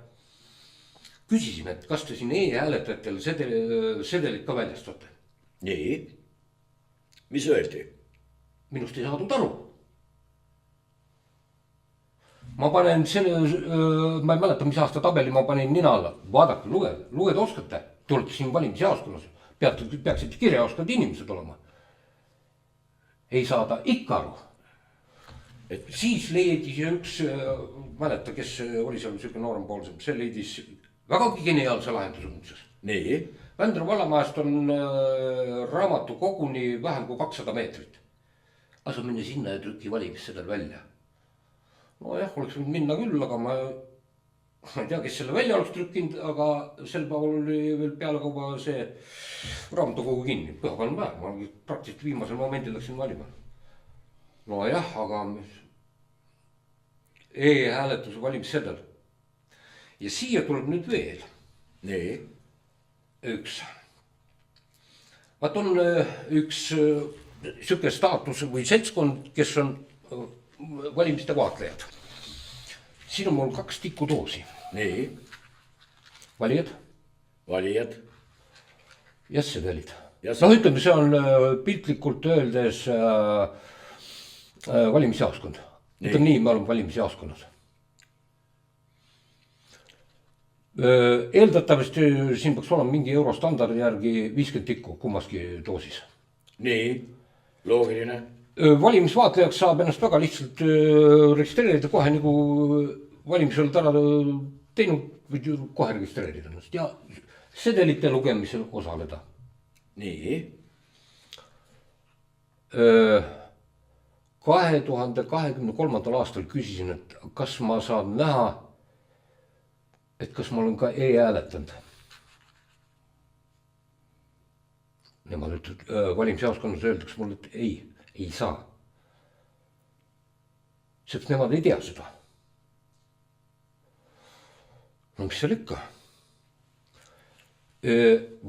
Küsisin, et kas te siin e-hääletajatele sedelit ka väljastate? Nii, mis öeldi? Minust ei saadud aru. Ma panen selle, ma ei mäleta, mis aasta tabeli ma panin nina alla. Vaadake, lugeda oskate, tulete siin valimisjaoskonnas, peaksid kirja oskavad inimesed olema. Ei saada ikka aru. Et siis leidis üks, mäleta, kes oli seal selline noorempoolsem, see leidis vägagi geniaalse lahenduse muuseas. Nii. Vändra vallamajast on raamatukoguni vähem kui 200 meetrit. Aga sa minna sinna ja trükki valimissedel välja. No jah, oleks võinud minna küll, aga ma ei tea, kes selle välja oleks trükkinud, aga sel päeval oli veel pealekauba see raamatukogu kinni. Pühapäeval päev, ma praktiliselt viimasel momendil läksin valima. No jah, aga e-hääletuse valimissedel. Ja siia tuleb nüüd veel. Nii. Üks. Vaat on üks siuke staatus või seltskond, kes on valimiste vaatlejad. Siin on mul 2 tikudoosi. Nii. Valijad. Valijad. Ja sedelid. No ütleme, see on piltlikult öeldes valimisjaoskond. Ütleme nii, me oleme valimisjaoskonnas. Eeldatavasti siin peaks olema mingi eurostandardi järgi 50 tikku kummaski doosis. Nii, loogiline. Valimisvaatlejaks saab ennast väga lihtsalt registreerida kohe nagu valimisel ära teinud, võid kohe registreerida ennast ja sedelite lugemisel osaleda. Nii. 2023. aastal küsisin, et kas ma saan näha, et kas ma olen ka e-hääletanud. Nemad ütlevad, valimisjaoskonnas öeldakse mulle, et ei saa. Sest nemad ei tea seda. No mis seal ikka?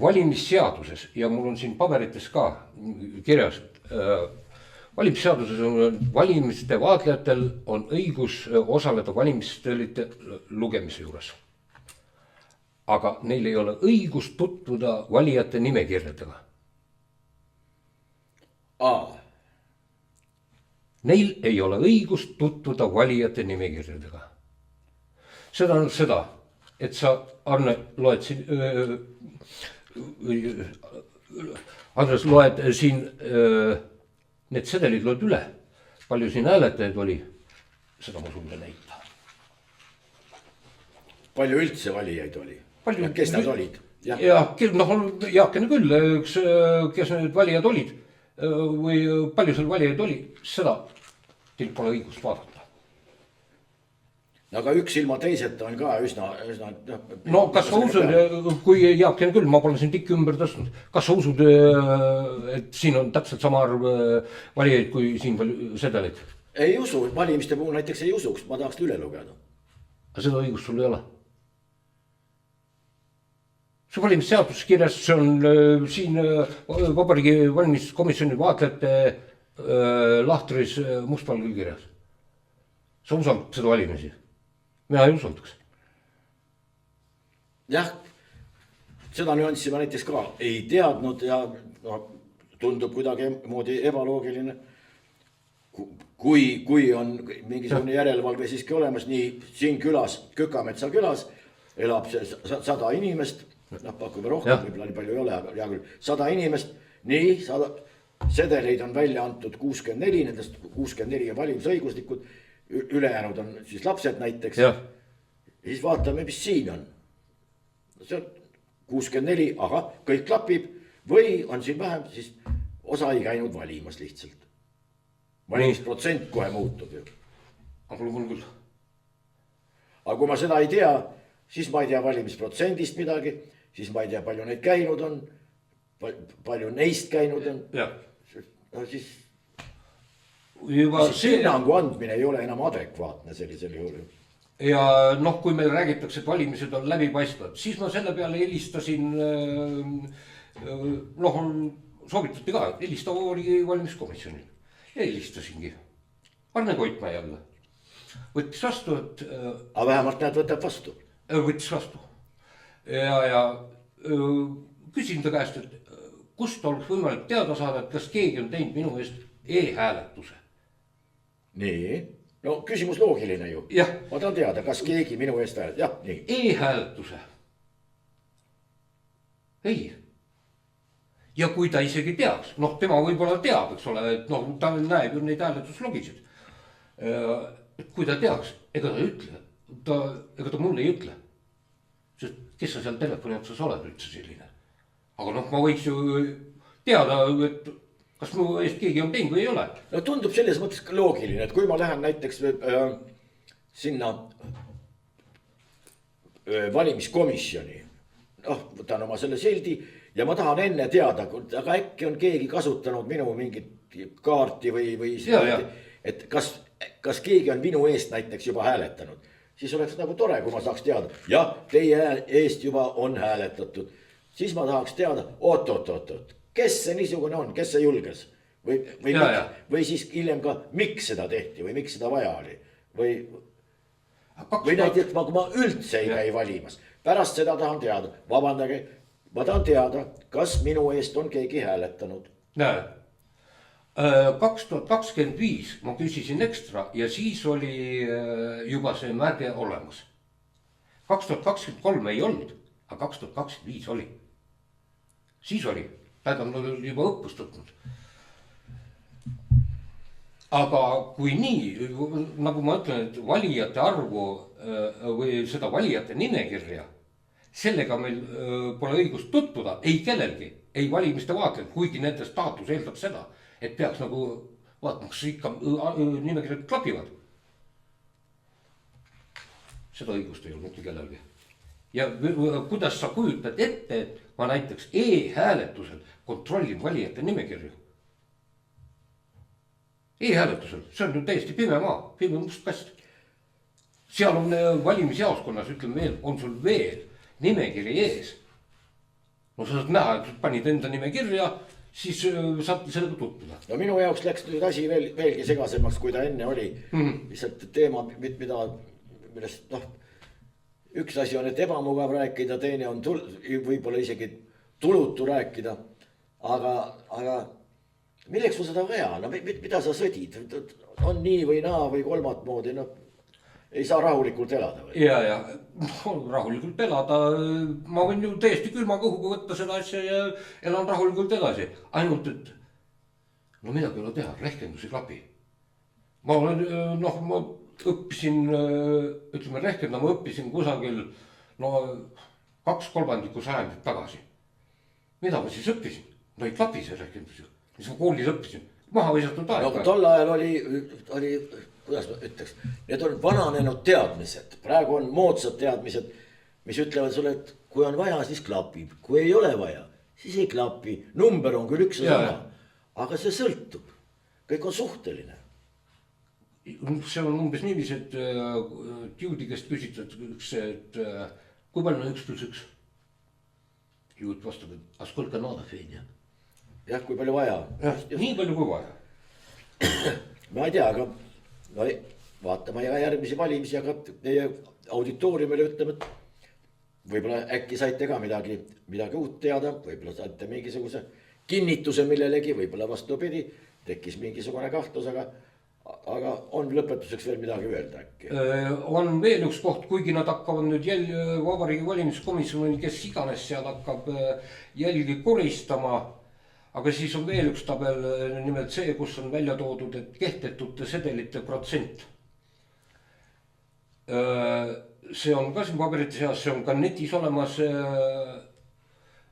Valimisseaduses ja mul on siin paberites ka kirjas, valimisseaduses on valimiste vaatlejatel on õigus osaleda valimistelite lugemise juures. Aga neil ei ole õigust tutvuda valijate nimekirjadega. Neil ei ole õigust tutvuda valijate nimekirjadega. Seda on seda, et sa, Arne, loed siin, Andres, loed siin, need sedelid loed üle. Palju siin hääletajaid oli, seda ma sulle näita. Palju üldse valijaid oli? Ja kes nad olid? Jaakene küll, kes need valijad olid või palju seal valijaid oli, seda teil pole õigust vaadata. Aga üks ilma teiseta on ka üsna... No kas sa usud, kui Jaakene küll, ma pole siin tikki ümber tõstnud, kas sa usud, et siin on täpselt sama arv valijaid kui siin sedelid? Ei usu, valimiste puhul näiteks ei usuks, ma tahaks üle lugeda. Aga seda õigust sul ei ole? See valimisseadus kirjas, see on siin Vabariigi valimiskomisjoni vaatlejate lahtris mustvalgel kirjas. Sa usaldad seda valimisi? Mina ei usaldaks. jah, seda nüanssi ma näiteks ka ei teadnud ja no, tundub kuidagimoodi ebaloogiline. kui on mingisugune järelevalve siiski olemas, nii siin külas, Kükametsa külas elab see 100 inimest, noh pakume rohkem, võib-olla nii palju ei ole, aga hea küll, 100 inimest, nii 100 sedeleid on välja antud 64, nendest 64 on valimisõiguslikud, ülejäänud on siis lapsed näiteks. Ja siis vaatame, mis siin on. See on 64, aga kõik klapib või on siin vähem, siis osa ei käinud valimas lihtsalt. Valimisprotsent kohe muutub ju. Aga mul küll. Aga kui ma seda ei tea, siis ma ei tea valimisprotsendist midagi, siis ma ei tea, palju neid käinud on, palju neist käinud on. No siis hinnangu andmine ei ole enam adekvaatne sellisel juhul. Ja noh, kui meil räägitakse, et valimised on läbipaistvad, siis ma selle peale helistasin, noh soovitati ka, helista valimiskomisjonil. Ja helistasingi. Arne Koitmäe jälle. Võttis vastu, et... Aga vähemalt näed, võtab vastu. Võttis vastu. Ja küsin ta käest, et kust oleks võimalik teada saada, et kas keegi on teinud minu eest e-hääletuse. Nii, no küsimus loogiline ju. Ma tahan teada, kas keegi minu eest hääletab. Jah, nii. E-hääletuse. Ei. Ja kui ta isegi teaks, noh tema võib-olla teab, eks ole, et noh ta näeb ju neid hääletuslogisid. Et kui ta teaks, ega ta ütle, ega ta mulle ei ütle. Sest kes sa seal telefoni otsas oled üldse selline. Aga noh, ma võiks ju teada, et kas mu eest keegi on teinud või ei ole. No tundub selles mõttes loogiline, et kui ma lähen näiteks sinna valimiskomisjoni, noh võtan oma selle sildi ja ma tahan enne teada, aga äkki on keegi kasutanud minu mingit kaarti või et kas keegi on minu eest näiteks juba hääletanud. Siis oleks nagu tore, kui ma saaks teada, jah, teie eest juba on hääletatud. Siis ma tahaks teada, oot, kes see niisugune on, kes see julges? Või siis hiljem ka, miks seda tehti või miks seda vaja oli? Või näiteks, kui ma üldse ei käi valimas. Pärast seda tahan teada, vabandage, ma tahan teada, kas minu eest on keegi hääletanud. Näe, 2025 ma küsisin ekstra ja siis oli juba see märge olemas. 2023 ei olnud, aga 2025 oli. Siis oli, tähendab juba õppust võtnud. Aga kui nii, nagu ma ütlen, et valijate arvu või seda valijate nimekirja, sellega meil pole õigust tutvuda, ei kellelgi, ei valimiste vaatlejad, kuigi nende staatus eeldab seda, et peaks nagu vaatama, kas ikka nimekirjad klapivad. Seda õigust ei olnud mitte kellelgi. Ja kuidas sa kujutad ette, et ma näiteks e-hääletusel kontrollin valijate nimekirju? E-hääletusel, see on ju täiesti pime maa, pime must kast. Seal on valimisjaoskonnas, ütleme veel, on sul veel nimekiri ees. No sa saad näha, et panid enda nimekirja, siis saad sellega tutvuda. No minu jaoks läks nüüd asi veelgi segasemaks, kui ta enne oli. Lihtsalt teema, millest üks asi on, et ebamugav rääkida, teine on võib-olla isegi tulutu rääkida. Aga milleks sul seda vaja? No mida sa sõdid? On nii või naa või kolmat moodi, ei saa rahulikult elada või? Ja rahulikult elada. Ma võin ju täiesti külma kõhuga võtta seda asja ja elan rahulikult edasi. Ainult, et no midagi ei ole teha, rehkendus ei klapi. Ma olen, ma õppisin, ütleme rehkenda, ma õppisin kusagil 2/3 sajandit tagasi. Mida ma siis õppisin? No ei klapi see rehkendus ju, mis ma koolis õppisin. Maha visatud aeg. No tol ajal oli kuidas ma ütleks, need on vananenud teadmised, praegu on moodsad teadmised, mis ütlevad sulle, et kui on vaja, siis klapib, kui ei ole vaja, siis ei klapi, number on küll üks ja sama, aga see sõltub, kõik on suhteline. See on umbes niiviisi, et juudi käest küsitakse, et kui palju on 1 + 1? Juud vastab, et a skolka nada feenia. Jah, kui palju vaja. Nii palju kui vaja. Ma ei tea, aga vaatame järgmisi valimisi, aga teie auditooriumile ütleme, et võib-olla äkki saite ka midagi uut teada, võib-olla saite mingisuguse kinnituse millelegi, võib-olla vastupidi, tekkis mingisugune kahtlus, aga on lõpetuseks veel midagi öelda äkki? On veel üks koht, kuigi nad hakkavad nüüd Vabariigi Valimiskomisjoni, kes iganes seal hakkab jälgi koristama. Aga siis on veel üks tabel, nimelt see, kus on välja toodud, et kehtetute sedelite protsent. See on ka siin paberite seas, see on ka netis olemas.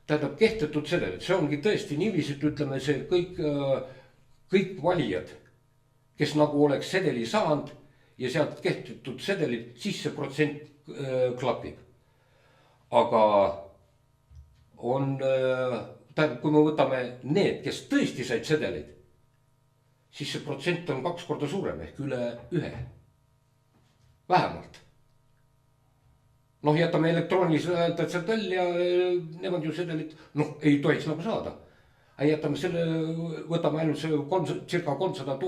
Tähendab kehtetud sedelid, see ongi tõesti niiviisi, et ütleme see kõik valijad, kes nagu oleks sedeli saanud ja sealt kehtetud sedelid, siis see protsent klapib. Aga on, tähendab, kui me võtame need, kes tõesti said sedelid, siis see protsent on 2 korda suurem ehk üle 1. Vähemalt. Noh, jätame elektroonilise häältajad sealt välja, nemad ju sedelit, ei tohiks nagu saada. Jätame selle, võtame ainult see circa 300 000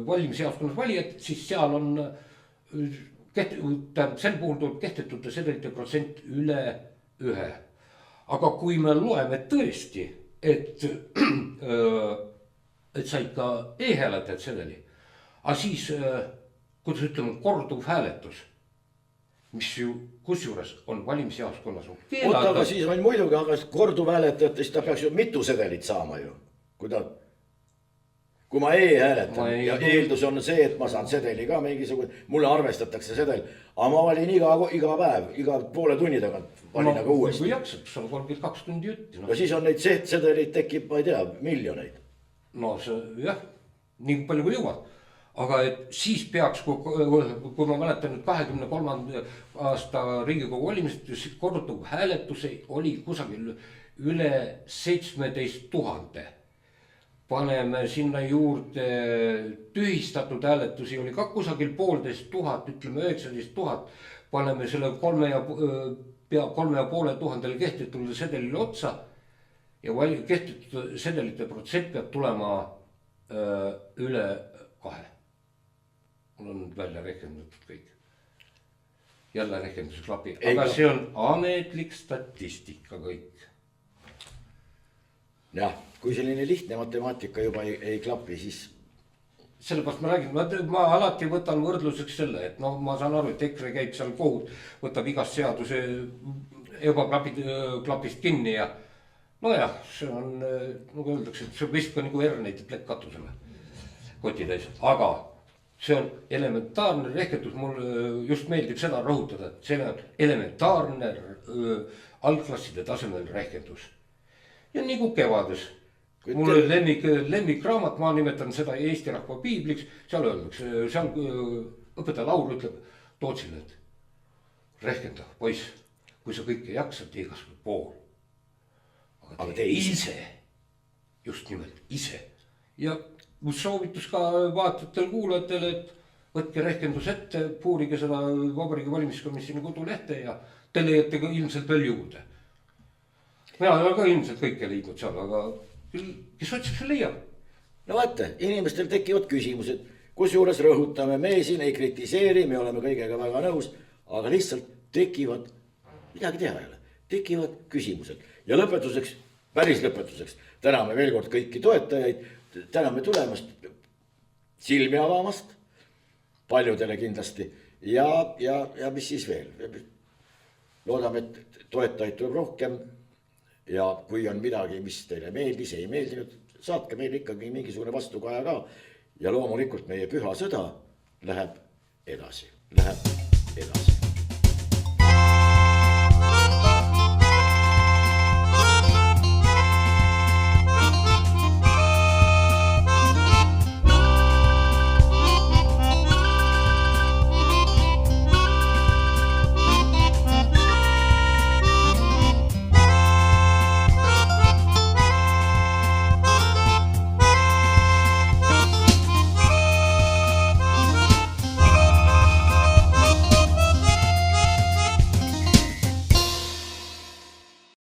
valimisjaoskonnas valijad, siis seal on, sel puhul tuleb kehtetute sedelite protsent üle 1. Aga kui me loeme tõesti, et said ka e-hääletajad sedeli, aga siis kuidas ütleme, korduv hääletus, mis ju kusjuures on valimisjaoskonnas on keelatud. Oota, aga siis on muidugi, aga korduv hääletajatest ta peaks ju mitu sedelit saama ju. Kui ma e-hääletan ja eeldus on see, et ma saan sedeli ka mingisugune, mulle arvestatakse sedel, aga ma valin iga päev, iga poole tunni tagant valin aga uuesti. Kui jaksad, see on 32 tundi jutti. No siis on neid sedeleid tekib, ma ei tea, miljoneid. No see jah, nii palju kui jõuad. Aga et siis peaks, kui ma mäletan nüüd 23. aasta Riigikogu valimist, siis korduv hääletusi oli kusagil üle 17 000. Paneme sinna juurde tühistatud hääletusi, oli ka kusagil 1500, ütleme 19 000. Paneme selle 3500 kehtetud sedelile otsa ja kehtetud sedelite protsent peab tulema üle 2. Mul on välja rehkendatud kõik. Jälle rehkenduse klapi, aga see on ametlik statistika kõik. Jah, kui selline lihtne matemaatika juba ei klapi, siis... Sellepärast ma räägin, ma alati võtan võrdluseks selle, et ma saan aru, et EKRE käib seal kohut, võtab igast seaduse ebaklapist kinni ja nojah, see on, nagu öeldakse, et see vist ka nagu herneid plekk katusele kotitäis, aga see on elementaarne rehkendus, mul just meeldib seda rõhutada, et see on elementaarne algklasside tasemel rehkendus. Ja nii kui kevades. Mul on lemmikraamat, ma nimetan seda Eesti rahva piibliks, seal öeldakse, seal õpetaja Laur ütleb Tootsile, et rehkenda, poiss, kui sa kõike jaksad, tee kas või pool. Aga tee ise, just nimelt ise. Ja soovitus ka vaatajatel kuulajatele, et võtke rehkendus ette, puurige seda Vabariigi Valimiskomisjoni kodulehte ja te leiate ka ilmselt veel juurde. Mina olen ka ilmselt kõike leidnud seal, aga kes otsib, see leiab. No vaata, inimestel tekivad küsimused, kus juures rõhutame, me siin ei kritiseeri, me oleme kõigega väga nõus, aga lihtsalt tekivad, midagi teha ei ole, tekivad küsimused. Ja lõpetuseks, päris lõpetuseks, täname veel kord kõiki toetajaid, täname tulemast, silmi avamast, paljudele kindlasti ja mis siis veel. Loodame, et toetajaid tuleb rohkem ja kui on midagi, mis teile meeldis, ei meeldinud, saatke meile ikkagi mingisugune vastukaja ka ja loomulikult meie püha sõda läheb edasi.